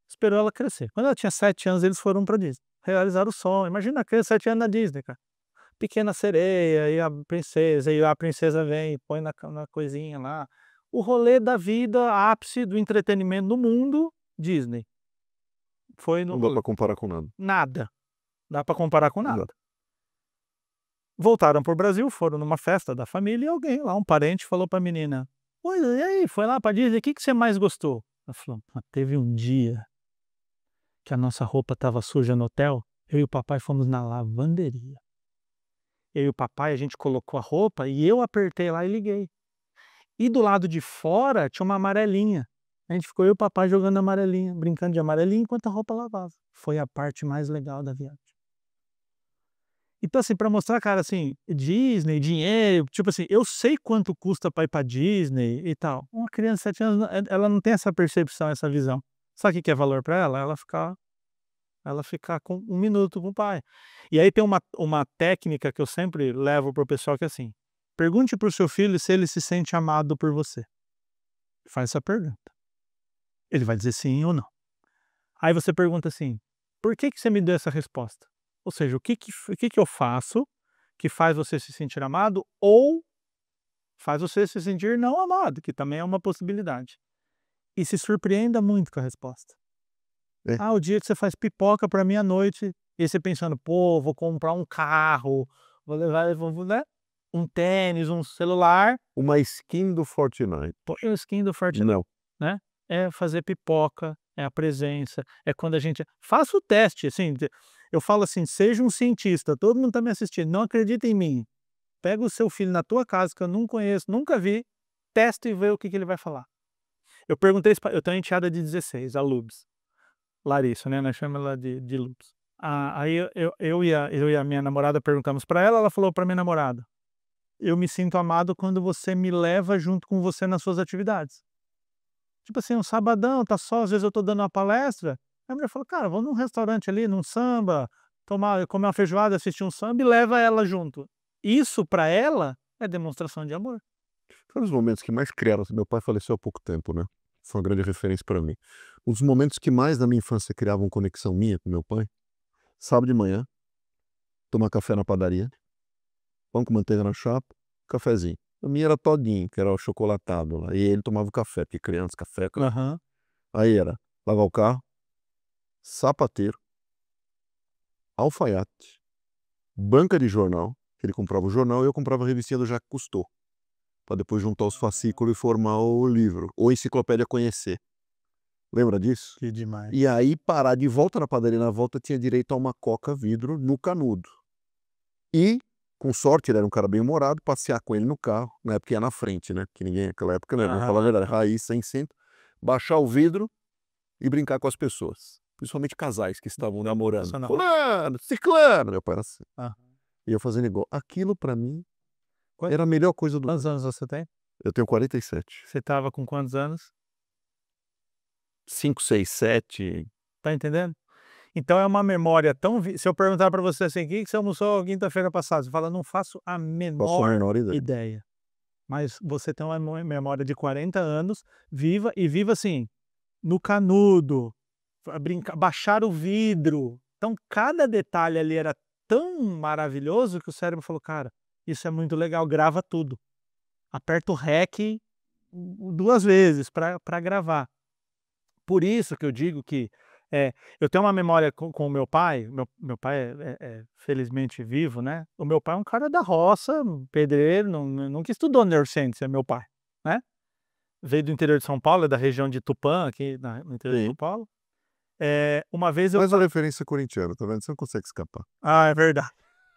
B: Esperou ela crescer. Quando ela tinha 7 anos, eles foram pra Disney. Realizaram o sonho. Imagina a criança, 7 anos na Disney, cara. Pequena Sereia e a princesa vem e põe na coisinha lá. O rolê da vida, ápice do entretenimento no mundo, Disney. Foi no
A: Não dá
B: rolê.
A: para comparar com nada.
B: Nada. Dá pra comparar com
A: Não
B: nada.
A: dá.
B: Voltaram para o Brasil, foram numa festa da família e alguém lá, um parente, falou para a menina: "Oi, e aí, foi lá para Disney, o que que você mais gostou?" Ela falou: "Ah, teve um dia que a nossa roupa estava suja no hotel, eu e o papai fomos na lavanderia. Eu e o papai, a gente colocou a roupa e eu apertei lá e liguei. E do lado de fora tinha uma amarelinha. A gente ficou eu e o papai jogando amarelinha, brincando de amarelinha enquanto a roupa lavava. Foi a parte mais legal da viagem." Então, assim, pra mostrar, cara, assim, Disney, dinheiro, tipo assim, eu sei quanto custa pra ir pra Disney e tal. Uma criança de 7 anos, ela não tem essa percepção, essa visão. Sabe o que que é valor pra ela? Ela ficar com 1 minuto com o pai. E aí tem uma técnica que eu sempre levo pro pessoal que é assim: pergunte pro seu filho se ele se sente amado por você. Faz essa pergunta. Ele vai dizer sim ou não. Aí você pergunta assim: "Por que que você me deu essa resposta?" Ou seja, o que que eu faço que faz você se sentir amado ou faz você se sentir não amado, que também é uma possibilidade. E se surpreenda muito com a resposta.
A: É.
B: "Ah, o dia que você faz pipoca pra mim à noite", e você pensando: "Pô, vou comprar um carro, vou levar, né, um tênis, um celular",
A: Uma skin do Fortnite.
B: põe o skin do Fortnite,
A: Não.
B: né. É fazer pipoca, é a presença, é quando a gente faça o teste, assim, Eu falo assim, seja um cientista, todo mundo está me assistindo, não acredita em mim. Pega o seu filho na tua casa, que eu não conheço, nunca vi, testa e vê o que ele vai falar. Eu perguntei, eu tenho uma enteada de 16, a Lubs. Larissa, né? Nós chamamos ela de Lubs. Aí eu e a minha namorada perguntamos para ela, ela falou para minha namorada, eu me sinto amado quando você me leva junto com você nas suas atividades. Tipo assim, um sabadão, tá só, às vezes eu tô dando uma palestra, a mulher falou, cara, vamos num restaurante ali, num samba, comer uma feijoada, assistir um samba e leva ela junto. Isso para ela é demonstração de amor.
A: Foram os momentos que mais criaram. Meu pai faleceu há pouco tempo, né? Foi uma grande referência para mim. Os momentos que mais na minha infância criavam conexão minha com meu pai, sábado de manhã, tomar café na padaria, pão com manteiga na chapa, cafezinho. A minha era todinho, que era o chocolatado lá. E ele tomava o café, porque criança, café.
B: Aham.
A: Aí era lavar o carro, sapateiro, alfaiate, banca de jornal, que ele comprava o jornal e eu comprava a revistinha do Jacques Cousteau, para depois juntar os fascículos e formar o livro, ou enciclopédia Conhecer. Lembra disso?
B: Que demais.
A: E aí parar de volta na padaria, na volta tinha direito a uma coca vidro no canudo. E, com sorte, ele era um cara bem humorado, passear com ele no carro, na época ia na frente, né? Que ninguém naquela época, né? Vamos falar a verdade, raiz, sem cinto, baixar o vidro e brincar com as pessoas. Principalmente casais que estavam namorando. Fulano, ciclano, meu pai era assim. E eu fazendo igual. Aquilo pra mim era a melhor coisa do mundo.
B: Quantos anos você tem?
A: Eu tenho 47.
B: Você tava com quantos anos?
A: 5, 6, 7.
B: Tá entendendo? Então é uma memória tão... Se eu perguntar para você assim, o que você almoçou quinta-feira passada? Você fala, não faço a menor ideia. Mas você tem uma memória de 40 anos, viva, e viva assim, no canudo, baixar o vidro. Então cada detalhe ali era tão maravilhoso que o cérebro falou, cara, isso é muito legal, grava tudo. Aperta o REC 2 vezes para gravar. Por isso que eu digo que eu tenho uma memória com o meu pai. Meu pai é felizmente vivo, né? O meu pai é um cara da roça, pedreiro, nunca estudou neurociência, meu pai, né? Veio do interior de São Paulo, é da região de Tupã, aqui no interior de São Paulo. Uma vez eu...
A: Mas a referência corintiana, tá vendo? Você não consegue escapar.
B: É verdade.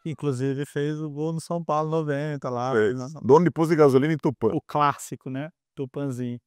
B: Inclusive fez o gol no São Paulo 90 lá.
A: Dono de posto de gasolina em Tupã.
B: O clássico, né? Tupãzinho.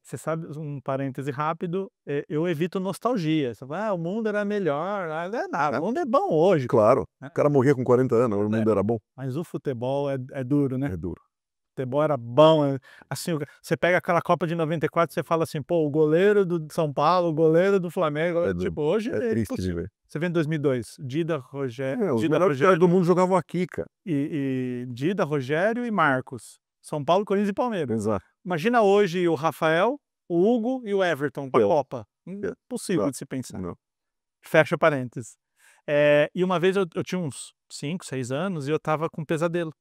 B: Você sabe, um parêntese rápido, eu evito nostalgia. Você fala, o mundo era melhor, não é nada, o mundo é bom hoje.
A: Claro, o cara morria com 40 anos, o mundo era bom.
B: Mas o futebol é duro, né?
A: É duro.
B: O futebol era bom, assim, você pega aquela Copa de 94, você fala assim, pô, o goleiro do São Paulo, o goleiro do Flamengo, tipo, hoje
A: é triste de ver.
B: Você vê em 2002, Dida, Rogério...
A: Os melhores caras do mundo jogavam aqui, cara.
B: E Dida, Rogério e Marcos. São Paulo, Corinthians e Palmeiras.
A: Exato.
B: Imagina hoje o Rafael, o Hugo e o Everton para a Copa. Impossível de se pensar.
A: Não.
B: Fecha parênteses. E uma vez eu tinha uns 5, 6 anos e eu tava com um pesadelo.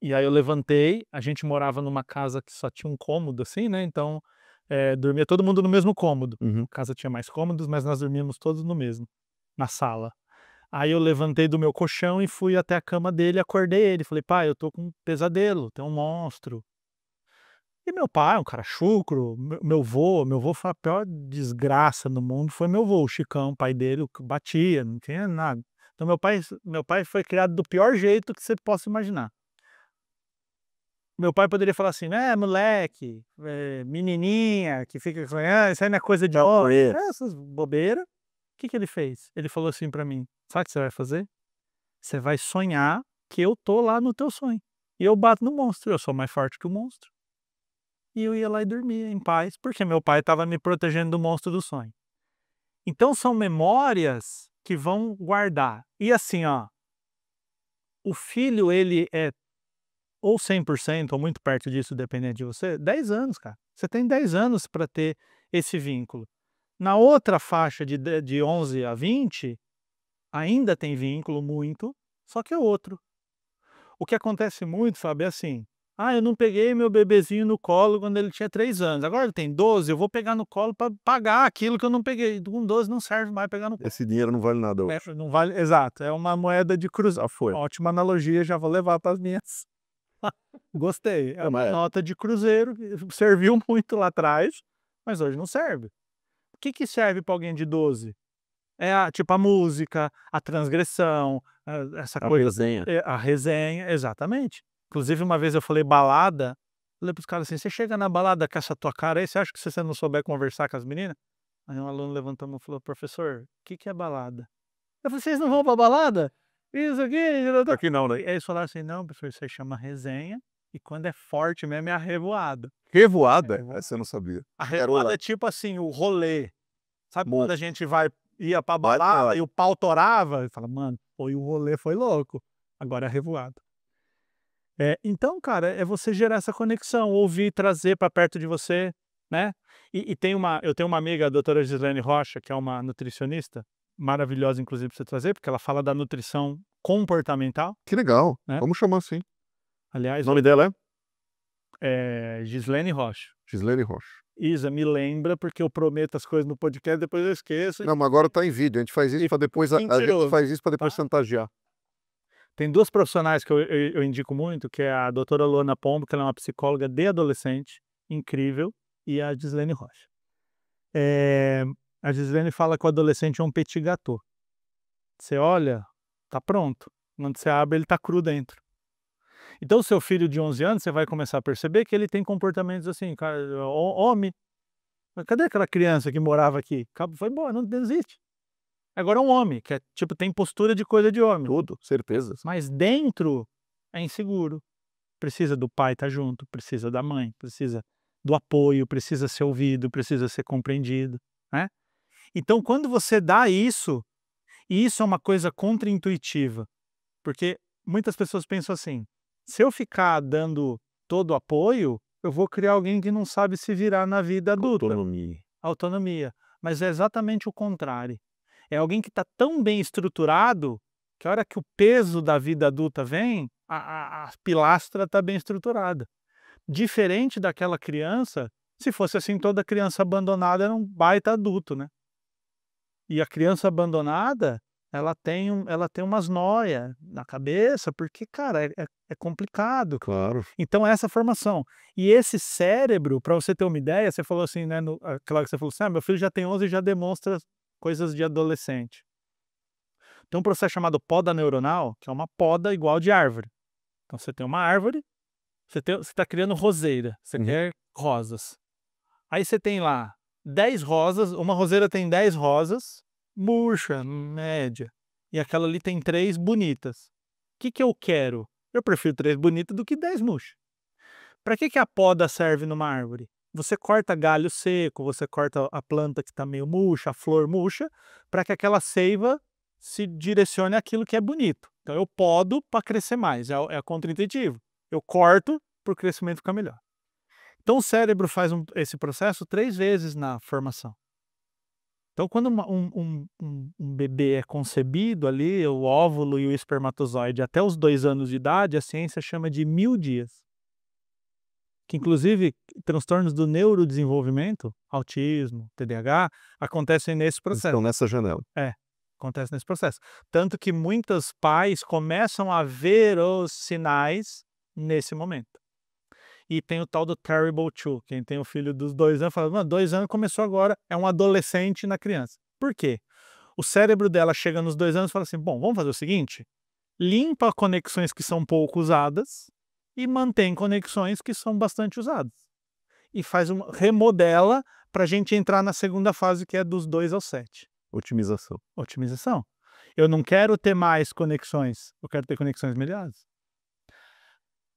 B: E aí eu levantei, a gente morava numa casa que só tinha um cômodo assim, né? Então dormia todo mundo no mesmo cômodo. A casa tinha mais cômodos, mas nós dormíamos todos no mesmo, na sala. Aí eu levantei do meu colchão e fui até a cama dele, acordei ele. Falei, pai, eu tô com um pesadelo, tem um monstro. E meu pai, um cara chucro, meu vô foi a pior desgraça no mundo, foi meu vô, o Chicão, pai dele, que batia, não tinha nada. Então meu pai foi criado do pior jeito que você possa imaginar. Meu pai poderia falar assim, moleque, menininha, que fica sonhando, isso aí não é coisa de homem, essas bobeiras. O que ele fez? Ele falou assim pra mim, sabe o que você vai fazer? Você vai sonhar que eu tô lá no teu sonho. E eu bato no monstro, eu sou mais forte que o monstro. E eu ia lá e dormia em paz, porque meu pai estava me protegendo do monstro do sonho. Então são memórias que vão guardar. E assim, ó, o filho, ele é ou 100% ou muito perto disso, dependendo de você, 10 anos, cara. Você tem 10 anos para ter esse vínculo. Na outra faixa de 11 a 20, ainda tem vínculo muito, só que é outro. O que acontece muito, Fábio, é assim, eu não peguei meu bebezinho no colo quando ele tinha 3 anos. Agora ele tem 12, eu vou pegar no colo para pagar aquilo que eu não peguei. Com 12 não serve mais pegar no colo.
A: Esse dinheiro não vale nada hoje.
B: Não vale, exato. É uma moeda de cruzar.
A: Foi.
B: Ótima analogia, já vou levar para as minhas. Gostei. É uma nota de cruzeiro, serviu muito lá atrás, mas hoje não serve. O que serve para alguém de 12? tipo a música, a transgressão, essa
A: A
B: coisa.
A: resenha.
B: A resenha, exatamente. Inclusive, uma vez eu falei balada, falei para os caras assim: você chega na balada com essa tua cara aí, você acha que se você não souber conversar com as meninas? Aí um aluno levantou a mão e falou: professor, o que que é balada? Eu falei: vocês não vão pra balada? Isso aqui.
A: Aqui não, né?
B: Aí eles falaram assim: não, professor, isso aí chama resenha, e quando é forte mesmo é arrevoada.
A: Revoada? Essa eu não sabia.
B: A
A: Quero
B: revoada
A: lá.
B: é tipo assim, o rolê. Sabe
A: Bom,
B: quando a gente ia pra
A: vai
B: balada
A: maior.
B: e o pau torava? E fala: mano, o rolê foi louco, agora é revoada. Então, cara, é você gerar essa conexão, ouvir, trazer para perto de você, né. Eu tenho uma amiga, a doutora Gislene Rocha, que é uma nutricionista, maravilhosa inclusive para você trazer, porque ela fala da nutrição comportamental,
A: Que legal.
B: né.
A: Vamos chamar assim. O
B: Aliás,
A: nome dela é?
B: Gislene Rocha.
A: Gislene Rocha.
B: Isa, me lembra, porque eu prometo as coisas no podcast, depois eu esqueço
A: Não, mas agora tá em vídeo. A gente faz isso
B: e
A: para depois
B: fico
A: a gente
B: mentiroso,
A: faz isso para depois
B: tá.
A: chantagear.
B: Tem 2 profissionais que eu indico muito, que é a doutora Luana Pombo, que ela é uma psicóloga de adolescente, incrível, e a Gislene Rocha. Eh, a Gislene fala que o adolescente é um petit gâteau. Você olha, tá pronto. Quando você abre, ele tá cru dentro. Então o seu filho de 11 anos, você vai começar a perceber que ele tem comportamentos assim, cara, homem, mas cadê aquela criança que morava aqui? Foi embora, não existe. Agora é um homem, que tipo, tem postura de coisa de homem,
A: Tudo, certezas.
B: mas dentro é inseguro. Precisa do pai estar junto, precisa da mãe, precisa do apoio, precisa ser ouvido, precisa ser compreendido, né. Então quando você dá isso, e isso é uma coisa contraintuitiva, porque muitas pessoas pensam assim: "Se eu ficar dando todo o apoio, eu vou criar alguém que não sabe se virar na vida adulta".
A: Autonomia.
B: Autonomia. Mas é exatamente o contrário. É alguém que está tão bem estruturado, que a hora que o peso da vida adulta vem, a pilastra está bem estruturada. Diferente daquela criança, se fosse assim, toda criança abandonada era um baita adulto, né. E a criança abandonada, ela tem umas noia na cabeça, porque, cara, é complicado.
A: Claro.
B: Então essa formação. E esse cérebro, para você ter uma ideia, você falou assim, né, aquela que você falou assim: "Ah, meu filho já tem 11 e já demonstra coisas de adolescente". Tem um processo chamado poda neuronal, que é uma poda igual de árvore. Então você tem uma árvore, você está criando roseira, você
A: Uhum.
B: quer rosas. Aí você tem lá 10 rosas, uma roseira tem 10 rosas, murcha, média, e aquela ali tem 3 bonitas. O que que eu quero? Eu prefiro 3 bonitas do que 10 murcha. Para que que a poda serve numa árvore? Você corta galho seco, você corta a planta que está meio murcha, a flor murcha, para que aquela seiva se direcione àquilo que é bonito. Então eu podo para crescer mais, é contraintuitivo. Eu corto para o crescimento ficar melhor. Então o cérebro faz esse processo 3 vezes na formação. Então quando um bebê é concebido ali, o óvulo e o espermatozoide até os 2 anos de idade, a ciência chama de 1000 dias. Que inclusive transtornos do neurodesenvolvimento, autismo, TDAH, acontecem nesse
A: Eles
B: processo.
A: estão nessa janela.
B: Acontece nesse processo. Tanto que muitos pais começam a ver os sinais nesse momento. E tem o tal do terrible two, quem tem o filho dos 2 anos fala: "Mano, 2 anos começou agora, é um adolescente na criança". Por quê? O cérebro dela chega nos 2 anos e fala assim: "Bom, vamos fazer o seguinte, limpa conexões que são pouco usadas e mantém conexões que são bastante usadas. E remodela para a gente entrar na segunda fase, que é dos 2 aos 7.
A: Otimização.
B: Otimização. Eu não quero ter mais conexões, eu quero ter conexões melhores.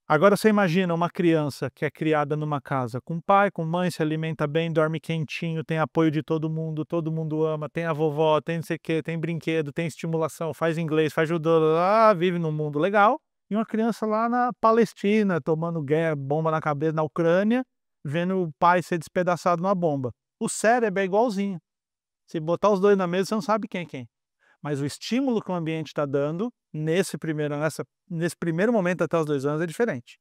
B: Agora você imagina uma criança que é criada numa casa com pai, com mãe, se alimenta bem, dorme quentinho, tem apoio de todo mundo ama, tem a vovó, tem não sei o quê, tem brinquedo, tem estimulação, faz inglês, faz judô, vive num mundo legal. E uma criança lá na Palestina, tomando guerra, bomba na cabeça, na Ucrânia, vendo o pai ser despedaçado numa bomba. O cérebro é igualzinho. Se botar os dois na mesa, você não sabe quem é quem. Mas o estímulo que o ambiente está dando, nesse primeiro momento até os 2 anos, é diferente.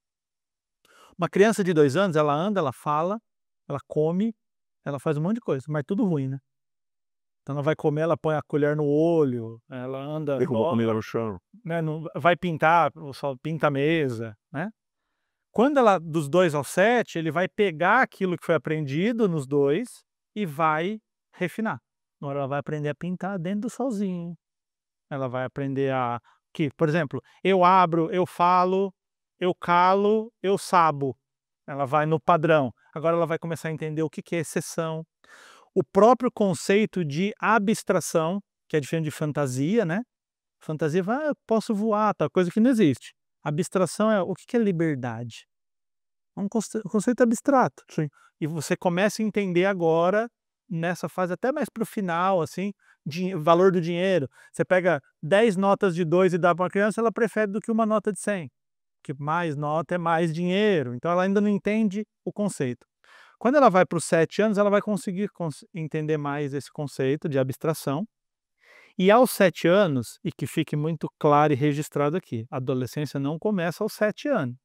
B: Uma criança de 2 anos, ela anda, ela fala, ela come, ela faz um monte de coisa, mas tudo ruim, né? Então ela vai comer, ela põe a colher no olho, ela anda,
A: Derruba a comida no chão.
B: né, vai pintar, só pinta a mesa, né? Quando ela, dos 2 aos 7, ele vai pegar aquilo que foi aprendido nos 2 e vai refinar. Agora ela vai aprender a pintar dentro do solzinho. Ela vai aprender por exemplo, eu abro, eu falo, eu calo, eu sabo. Ela vai no padrão. Agora ela vai começar a entender o que que é exceção. O próprio conceito de abstração, que é diferente de fantasia, né? Fantasia vai, eu posso voar, tal coisa que não existe. Abstração é o que que é liberdade? É um conceito abstrato.
A: Sim.
B: E você começa a entender agora, nessa fase até mais para o final, assim, valor do dinheiro. Você pega 10 notas de 2 e dá para uma criança, ela prefere do que uma nota de 100, que mais nota é mais dinheiro, então ela ainda não entende o conceito. Quando ela vai para os 7 anos, ela vai conseguir entender mais esse conceito de abstração, e aos 7 anos, e que fique muito claro e registrado aqui, a adolescência não começa aos 7 anos,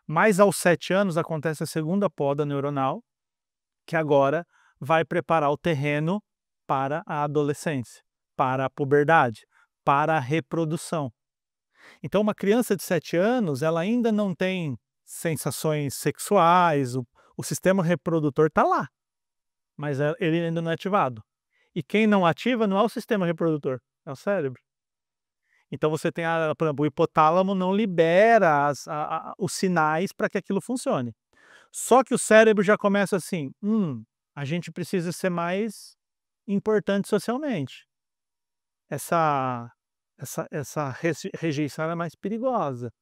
B: mas aos 7 anos acontece a segunda poda neuronal, que agora vai preparar o terreno para a adolescência, para a puberdade, para a reprodução. Então uma criança de 7 anos, ela ainda não tem sensações sexuais, o sistema reprodutor está lá, mas ele ainda não é ativado. E quem não ativa não é o sistema reprodutor, é o cérebro. Então você tem, por exemplo, o hipotálamo não libera os sinais para que aquilo funcione. Só que o cérebro já começa assim, a gente precisa ser mais importante socialmente. Essa rejeição é mais perigosa.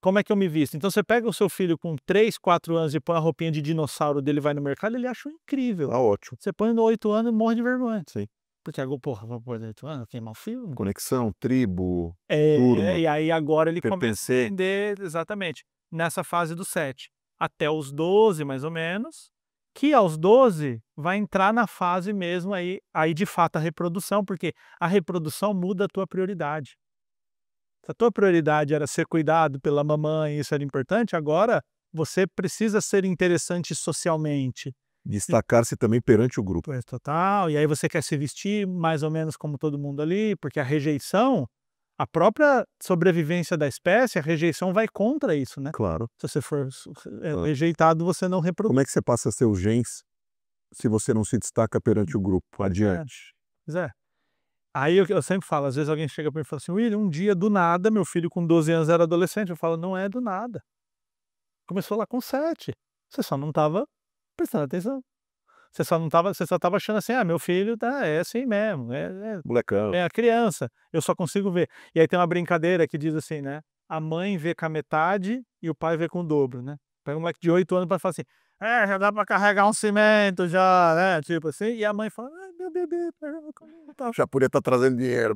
B: Como é que eu me visto? Então você pega o seu filho com 3, 4 anos e põe a roupinha de dinossauro dele, vai no mercado, ele acha incrível.
A: Tá ótimo.
B: Você põe no 8 anos e morre de vergonha.
A: Sim.
B: Porque porra, vou pôr no 8 anos, queimar o filme.
A: Conexão, tribo, turma,
B: E aí agora ele começa a
A: pertencer.
B: entender exatamente, nessa fase do 7, até os 12 mais ou menos, que aos 12 vai entrar na fase mesmo aí de fato a reprodução, porque a reprodução muda a tua prioridade. Se a tua prioridade era ser cuidado pela mamãe, isso era importante, agora você precisa ser interessante socialmente.
A: Destacar-se também perante o grupo.
B: Pois, total. E aí você quer se vestir mais ou menos como todo mundo ali, porque a rejeição, a própria sobrevivência da espécie, a rejeição vai contra isso, né?
A: Claro.
B: Se você for rejeitado, você não reproduz.
A: Como é que você passa seus genes se você não se destaca perante o grupo? Adiante.
B: Pois é. Aí eu sempre falo, às vezes alguém chega para mim e fala assim, William, um dia do nada, meu filho com 12 anos era adolescente. Eu falo, não é do nada. Começou lá com 7. Você só não estava prestando atenção. Você só estava achando assim, meu filho é assim mesmo,
A: Molecão.
B: é a criança, eu só consigo ver. E aí tem uma brincadeira que diz assim, né, a mãe vê com a metade e o pai vê com o dobro, né. Pega um moleque de 8 anos para falar assim, já dá para carregar um cimento já, né, tipo assim, e a mãe fala: "Ai, meu bebê, pega meu caminho", tal.
A: Já podia estar trazendo dinheiro.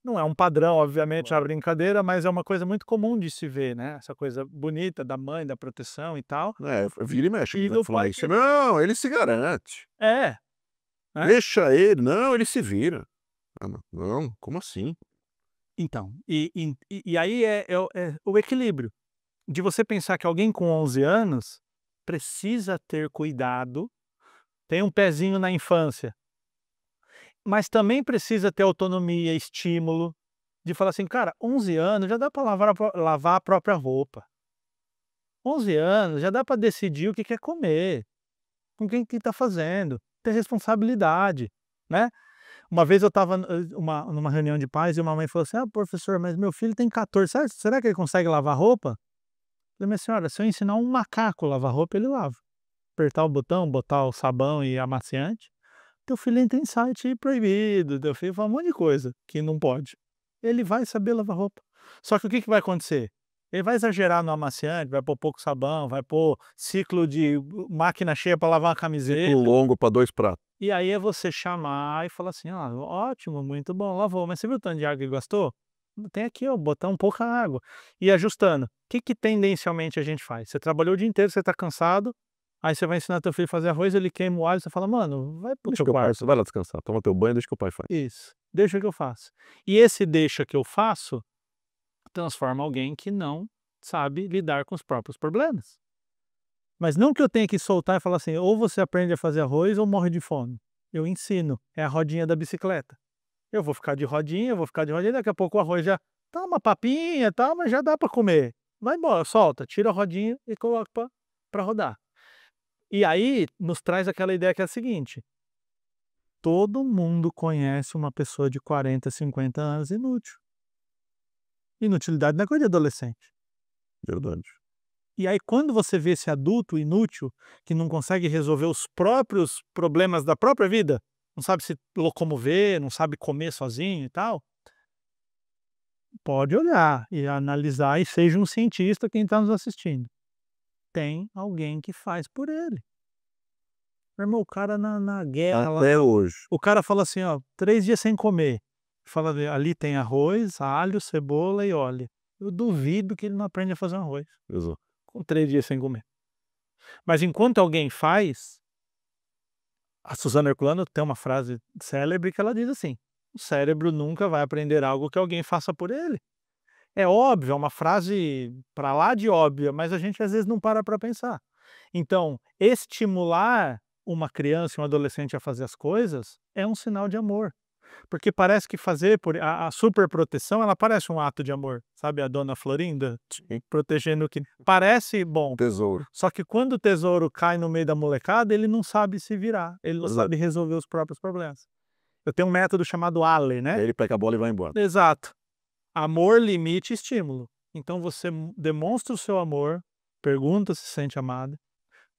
B: Não é um padrão, obviamente, a brincadeira, mas é uma coisa muito comum de se ver, né, essa coisa bonita da mãe, da proteção e tal.
A: Vira e mexe.
B: E
A: Né?
B: no
A: Falar
B: pai
A: isso. Não, ele se garante.
B: né.
A: Deixa ele. Não, ele se vira. Não, como assim?
B: Então, e aí é o equilíbrio, de você pensar que alguém com 11 anos precisa ter cuidado, tem um pezinho na infância, mas também precisa ter autonomia, estímulo, de falar assim: "Cara, 11 anos já dá para lavar a própria roupa. 11 anos já dá para decidir o que quer comer, com quem que tá fazendo, ter responsabilidade", né. Uma vez eu estava numa reunião de pais e uma mãe falou assim: professor, mas meu filho tem 14, será que ele consegue lavar roupa?" Eu falei: "Minha senhora, se eu ensinar um macaco a lavar roupa, ele lava. Apertar o botão, botar o sabão e amaciante, teu filho entra em site proibido, teu filho fala um monte de coisa que não pode. Ele vai saber lavar roupa. Só que o que vai acontecer? Ele vai exagerar no amaciante, vai pôr pouco sabão, vai pôr ciclo de máquina cheia para lavar uma camiseta.
A: Ciclo longo para 2 pratos.
B: E aí é você chamar e falar assim: ótimo, muito bom, lavou, mas você viu o tanto de água que gastou? Tem aqui, ó, botar um pouco a água. E ajustando. O que que tendencialmente a gente faz? Você trabalhou o dia inteiro, você tá cansado, aí você vai ensinar teu filho a fazer arroz, ele queima o alho, você fala: "Mano, vai pro
A: Deixa
B: teu
A: que o pai,
B: quarto".
A: você vai lá descansar. Toma teu banho, deixa que o pai faz.
B: Isso, deixa que eu faço. E esse deixa que eu faço, transforma alguém que não sabe lidar com os próprios problemas. Mas não que eu tenha que soltar e falar assim: ou você aprende a fazer arroz ou morre de fome. Eu ensino, é a rodinha da bicicleta. Eu vou ficar de rodinha, daqui a pouco o arroz já tá uma papinha, tal, mas já dá para comer. Vai embora, solta, tira a rodinha e coloca para rodar. E aí nos traz aquela ideia que é a seguinte: Todo mundo conhece uma pessoa de 40, 50 anos inútil. Inutilidade não é coisa de adolescente.
A: Verdade.
B: E aí, quando você vê esse adulto inútil, que não consegue resolver os próprios problemas da própria vida, não sabe se locomover, não sabe comer sozinho e tal, pode olhar e analisar e seja um cientista quem está nos assistindo. Tem alguém que faz por ele. Meu irmão, o cara na guerra lá,
A: Até hoje.
B: o cara fala assim, ó, 3 dias sem comer. Fala ali tem arroz, alho, cebola e óleo. Eu duvido que ele não aprende a fazer um arroz
A: Exato.
B: com 3 dias sem comer. Mas enquanto alguém faz, a Susana Herculano tem uma frase célebre que ela diz assim: "O cérebro nunca vai aprender algo que alguém faça por ele". É óbvio, é uma frase para lá de óbvia, mas a gente às vezes não para pensar. Então, estimular uma criança e um adolescente a fazer as coisas é um sinal de amor. Porque parece que fazer por a superproteção, ela parece um ato de amor, sabe a dona Florinda
A: Sim.
B: protegendo o que parece bom,
A: Tesouro.
B: só que quando o tesouro cai no meio da molecada, ele não sabe se virar, ele não
A: Exato.
B: sabe resolver os próprios problemas. Eu tenho um método chamado ALE,
A: Aí
B: né?
A: ele pega a bola e vai embora.
B: Exato. Amor, limite e estímulo. Então você demonstra o seu amor, pergunta se sente amada,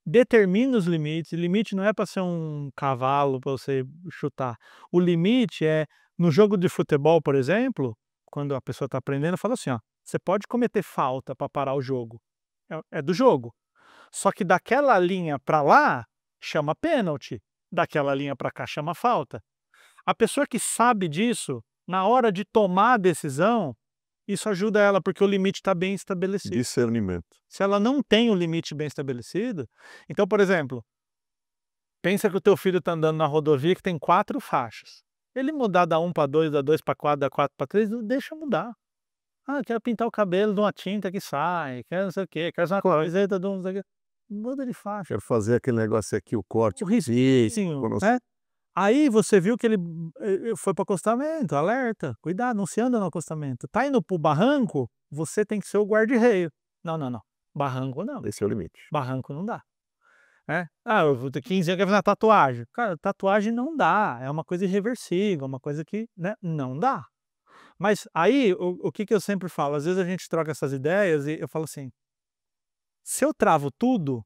B: determina os limites. Limite não é para ser um cavalo para você chutar. O limite é, no jogo de futebol, por exemplo, quando a pessoa está aprendendo, fala assim, ó, você pode cometer falta para parar o jogo. É do jogo. Só que daquela linha para lá, chama pênalti. Daquela linha para cá, chama falta. A pessoa que sabe disso, na hora de tomar a decisão, isso ajuda ela, porque o limite está bem estabelecido.
A: Discernimento.
B: Se ela não tem o limite bem estabelecido, então, por exemplo, pensa que o teu filho está andando na rodovia que tem 4 faixas. Ele mudar da 1 para 2, da 2 para 4, da 4 para 3, não deixa mudar. Ah, quero pintar o cabelo de uma tinta que sai, quero não sei o quê, quero uma camiseta de um não sei o quê. Muda de faixa.
A: Quero fazer aquele negócio aqui, o corte.
B: O risquinho, né? Aí você viu que ele foi para o acostamento, alerta, cuidado, não se anda no acostamento. Tá indo para o barranco, você tem que ser o guarda-reio. Não, não, não. Barranco não.
A: Esse é o limite.
B: Barranco não dá. Ah, eu vou ter 15 anos, quero fazer uma tatuagem. Cara, tatuagem não dá, é uma coisa irreversível, uma coisa que, né, não dá. Mas aí, o que eu sempre falo, às vezes a gente troca essas ideias e eu falo assim, se eu travo tudo,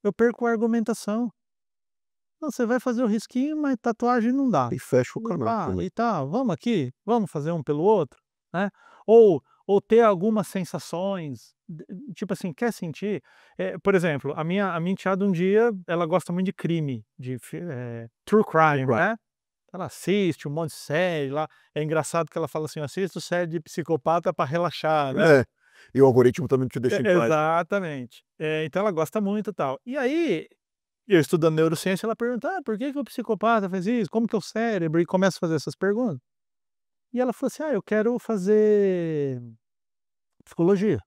B: eu perco a argumentação. Não, você vai fazer o risquinho, mas tatuagem não dá.
A: E fecha o canal também.
B: E tá, vamos aqui, vamos fazer um pelo outro, né? Ou ter algumas sensações, tipo assim, quer sentir? Por exemplo, a minha enteada um dia, ela gosta muito de crime, de true crime, né? Ela assiste um monte de série lá. É engraçado que ela fala assim: assisto série de psicopata para relaxar, né?
A: E o algoritmo também não te deixa em paz.
B: Exatamente. Então ela gosta muito e tal. E aí, eu estudando neurociência, ela pergunta: por que o psicopata faz isso? Como que é o cérebro? E começa a fazer essas perguntas. E ela falou assim: eu quero fazer psicologia.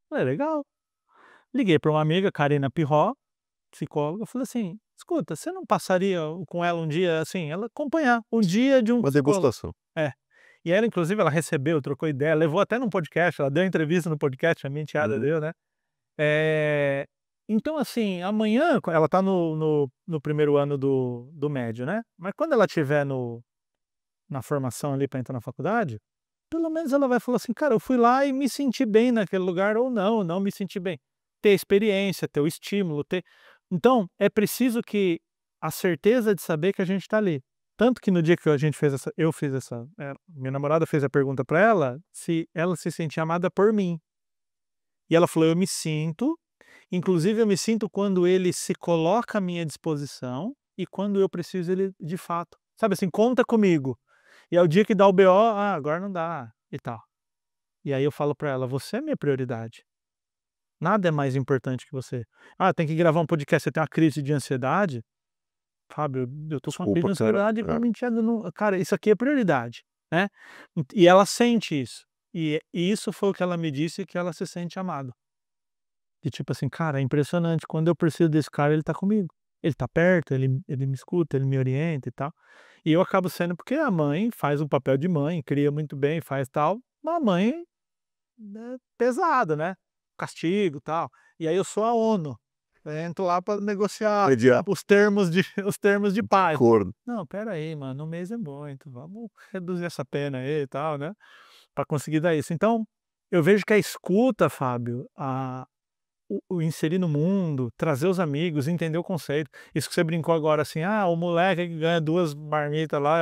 B: Falei: legal. Liguei para uma amiga, Karina Pirró, psicóloga, falei assim: escuta, você não passaria com ela um dia, assim, ela acompanhar um dia de um
A: Uma
B: psicólogo?
A: degustação.
B: E ela, inclusive, ela recebeu, trocou ideia, levou até num podcast, ela deu entrevista no podcast, a minha enteada deu, né? Então, assim, amanhã, ela está no primeiro ano do médio, né? Mas quando ela estiver na formação ali para entrar na faculdade, pelo menos ela vai falar assim, cara, eu fui lá e me senti bem naquele lugar, ou não me senti bem. Ter experiência, ter o estímulo, ter... Então, é preciso que a certeza de saber que a gente está ali. Tanto que no dia que a gente fez minha namorada fez a pergunta para ela, se ela se sentia amada por mim. E ela falou, eu me sinto, inclusive eu me sinto quando ele se coloca à minha disposição e quando eu preciso ele de fato. Sabe assim, conta comigo. E é o dia que dá o BO, agora não dá e tal. E aí eu falo para ela, você é minha prioridade. Nada é mais importante que você. Tem que gravar um podcast, você tem uma crise de ansiedade? Fábio, eu tô com uma crise de ansiedade, cara, isso aqui é prioridade, né? E ela sente isso. E isso foi o que ela me disse, que ela se sente amada. E tipo assim, cara, é impressionante, quando eu preciso desse cara, ele tá comigo. Ele tá perto, ele me escuta, ele me orienta e tal. E eu acabo sendo, porque a mãe faz um papel de mãe, cria muito bem, faz tal. Uma mãe, né, pesada, né? Castigo e tal. E aí eu sou a ONU. Entro lá para negociar
A: Mediar.
B: os termos de paz.
A: Acordo.
B: Não, espera aí, mano, um mês é muito, vamos reduzir essa pena aí e tal, né, para conseguir dar isso. Então, eu vejo que a escuta, Fábio, o inserir no mundo, trazer os amigos, entender o conceito. Isso que você brincou agora, assim, o moleque que ganha 2 marmitas lá é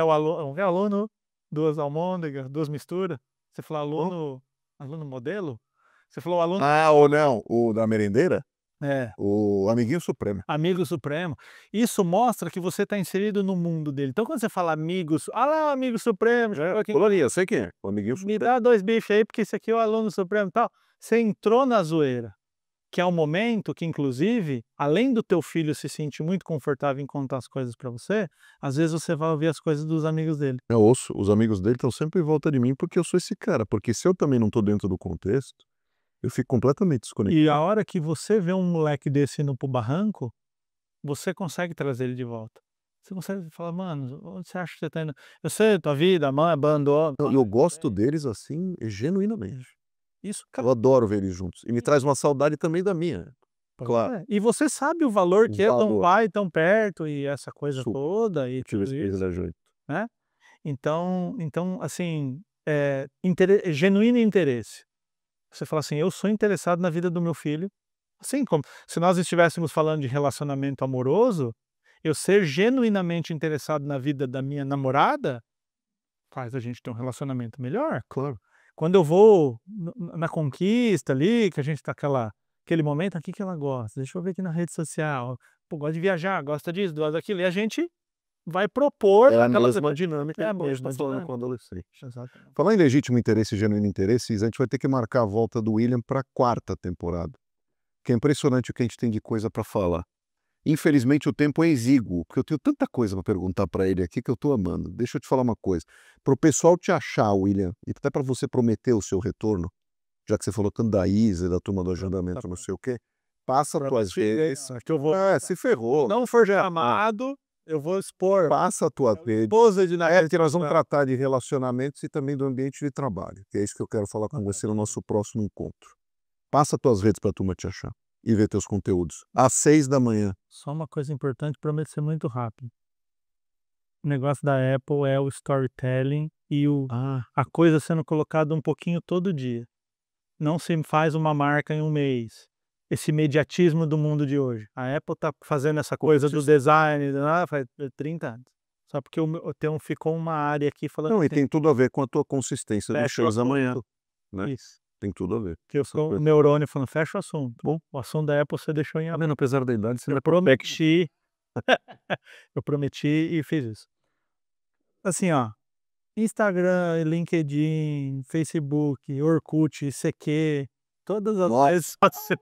B: aluno, 2 almôndegas, 2 misturas. Você falou
A: Bom.
B: aluno modelo? Você falou aluno
A: Ou não, o da merendeira?
B: é,
A: O amiguinho supremo.
B: amigo supremo. Isso mostra que você está inserido no mundo dele. Então quando você fala amigos, lá o amigo supremo, chegou aqui,
A: Colorinha, eu sei quem é. O amiguinho
B: me
A: supremo.
B: dá 2 bifes aí, porque esse aqui é o aluno supremo e tal. Você entrou na zoeira. Que é o momento que, inclusive, além do teu filho se sentir muito confortável em contar as coisas para você, às vezes você vai ouvir as coisas dos amigos dele.
A: Eu ouço, os amigos dele estão sempre em volta de mim porque eu sou esse cara, porque se eu também não tô dentro do contexto, eu fico completamente
B: E a
A: desconectado.
B: hora que você vê um moleque desse indo pro barranco, você consegue trazer ele de volta. Você consegue falar: "Mano, onde você acha que você tá indo? Eu sei, tua vida, a mãe abandonou".
A: Não, e eu gosto deles, assim, genuinamente.
B: Isso,
A: Eu adoro ver eles juntos e me traz uma saudade também da minha,
B: pois
A: claro.
B: é. E você sabe o valor
A: O
B: que é ter um
A: valor.
B: pai tão perto e essa coisa
A: Super.
B: toda e
A: Eu tive
B: tudo
A: esse
B: isso,
A: privilégio aí.
B: né. Então, assim, genuíno interesse. Você fala assim: "Eu sou interessado na vida do meu filho", assim como se nós estivéssemos falando de relacionamento amoroso, eu ser genuinamente interessado na vida da minha namorada, faz a gente ter um relacionamento melhor.
A: Claro.
B: Quando eu vou na conquista ali, que a gente tá aquele momento, o que que ela gosta? Deixa eu ver aqui na rede social, pô, gosta de viajar, gosta disso, gosta daquilo, e a gente vai propor
A: É a
B: aquela
A: mesma dinâmica
B: é a
A: que a gente tá
B: mesma
A: falando com
B: dinâmica.
A: o adolescente.
B: Exatamente.
A: Falar em legítimo interesse e genuíno interesse, a gente vai ter que marcar a volta do William pra 4ª temporada, que é impressionante o que a gente tem de coisa pra falar. Infelizmente o tempo é exíguo, porque eu tenho tanta coisa pra perguntar pra ele aqui que eu tô amando. Deixa eu te falar uma coisa, para o pessoal te achar, William, e até pra você prometer o seu retorno, já que você falou tanto da Isa e da turma do agendamento não sei o quê, passa tuas redes.
B: Que eu vou
A: Se ferrou.
B: não for chamado, eu vou expor.
A: Passa a tua rede.
B: Esposa de
A: Que nós vamos tratar de relacionamentos e também do ambiente de trabalho, que é isso que eu quero falar com você no nosso próximo encontro. Passa tuas redes pra turma te achar e ver teus conteúdos. Às 6 da manhã.
B: Só uma coisa importante, prometo ser muito rápido. O negócio da Apple é o storytelling e a coisa sendo colocada um pouquinho todo dia. Não se faz uma marca em um mês. Esse imediatismo do mundo de hoje. A Apple tá fazendo essa coisa do design, faz 30 anos. Só porque ficou uma área aqui falando
A: Não, e
B: assim,
A: tem tudo a ver com a tua consistência das
B: fecha o
A: 6 da manhã,
B: assunto.
A: né.
B: Isso.
A: Tem tudo a ver.
B: Que eu
A: Essa
B: sou o
A: coisa.
B: neurônio falando: "Fecha o assunto". Bom, o assunto da Apple você deixou em
A: Tá
B: aberto.
A: vendo, apesar da idade, você
B: Eu
A: ainda
B: prometi, eu prometi e fiz isso. Assim, ó, Instagram, LinkedIn, Facebook, Orkut, ICQ, todas as
A: Nossa.
B: redes sociais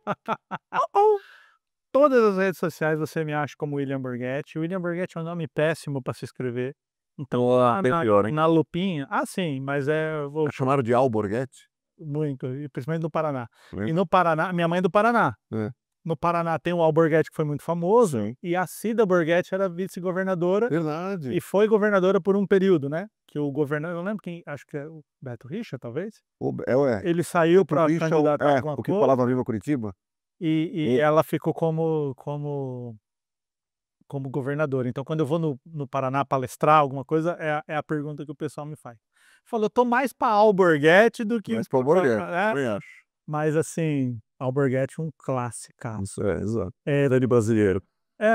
B: todas as redes sociais você me acha como William Borghetti. William Borghetti é um nome péssimo para se escrever. Então,
A: Bem pior, hein.
B: na lupinha sim, mas eu vou
A: Chamaram de Alborguete?
B: muito, e principalmente no Paraná.
A: É.
B: E no Paraná minha mãe é do Paraná.
A: É.
B: No Paraná tem o Al Borghetti que foi muito famoso,
A: Sim.
B: e a Cida Borghetti era vice-governadora
A: Verdade.
B: e foi governadora por um período, né, que o governador, eu não lembro quem, acho que é o Beto Richa, talvez?
A: Ué.
B: Ele saiu para
A: Bicho
B: candidatar a alguma
A: o que
B: coisa,
A: falava Viva Curitiba?
B: e ela ficou como governadora. Então quando eu vou no Paraná palestrar alguma coisa, é a pergunta que o pessoal me faz. Falou: "Eu tô mais pra Al Borghetti do que"
A: Mais pra Alborguete,
B: é,
A: também acho.
B: mas assim, Al Borghetti um clássicaço.
A: Isso exato.
B: É,
A: De brasileiro.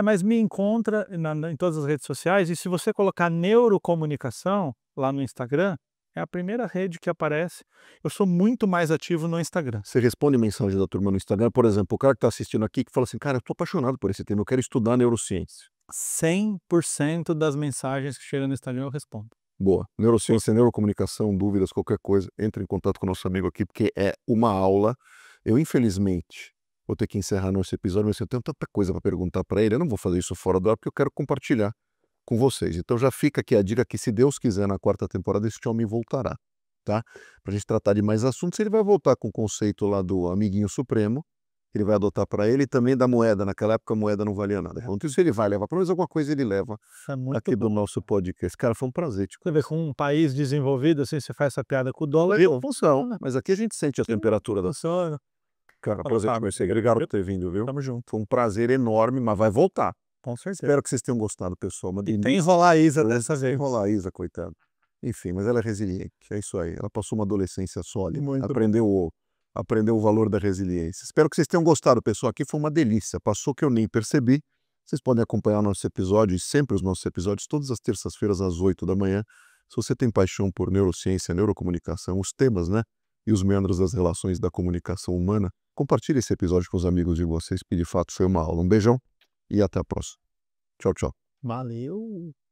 B: mas me encontra em todas as redes sociais, e se você colocar neurocomunicação lá no Instagram, é a primeira rede que aparece. Eu sou muito mais ativo no Instagram.
A: Você responde mensagem da turma no Instagram, por exemplo, o cara que tá assistindo aqui que fala assim: "Cara, eu tô apaixonado por esse tema, eu quero estudar neurociência".
B: 100% das mensagens que chegam no Instagram eu respondo.
A: Boa. Neurociência, neurocomunicação, dúvidas, qualquer coisa, entre em contato com o nosso amigo aqui, porque é uma aula. Eu, infelizmente, vou ter que encerrar nosso episódio, mas eu tenho tanta coisa para perguntar para ele, eu não vou fazer isso fora do ar, porque eu quero compartilhar com vocês. Então já fica aqui a dica que, se Deus quiser, na 4ª temporada, esse homem voltará, tá? Pra gente tratar de mais assuntos. Ele vai voltar com o conceito lá do amiguinho supremo, que ele vai adotar para ele, e também da moeda. Naquela época a moeda não valia nada. Então isso ele vai levar, pelo menos alguma coisa ele leva
B: Isso é muito
A: aqui do
B: bom.
A: nosso podcast. Cara, foi um prazer te
B: Você vê, com um país desenvolvido, assim, você faz essa piada com o dólar,
A: Viu? Funciona. Mas aqui a gente sente a temperatura da
B: funciona.
A: Cara,
B: Fala,
A: prazer te
B: Fábio.
A: conhecer. Obrigado por ter vindo, viu?
B: Tamo junto.
A: Foi um prazer enorme, mas vai voltar.
B: Com certeza.
A: Espero que vocês tenham gostado, pessoal. Uma
B: E tem
A: delícia.
B: enrolar a Isa dessa
A: Sem
B: vez.
A: enrolar a Isa, coitada. Enfim, mas ela é resiliente. É isso aí. Ela passou uma adolescência sólida.
B: Muito.
A: Aprendeu o valor da resiliência. Espero que vocês tenham gostado, pessoal. Aqui foi uma delícia. Passou que eu nem percebi. Vocês podem acompanhar nosso episódio e sempre os nossos episódios, todas as terças-feiras às 8 da manhã. Se você tem paixão por neurociência, neurocomunicação, os temas, né? E os meandros das relações da comunicação humana, compartilhe esse episódio com os amigos de vocês, que de fato foi uma aula. Um beijão e até a próxima. Tchau, tchau.
B: Valeu.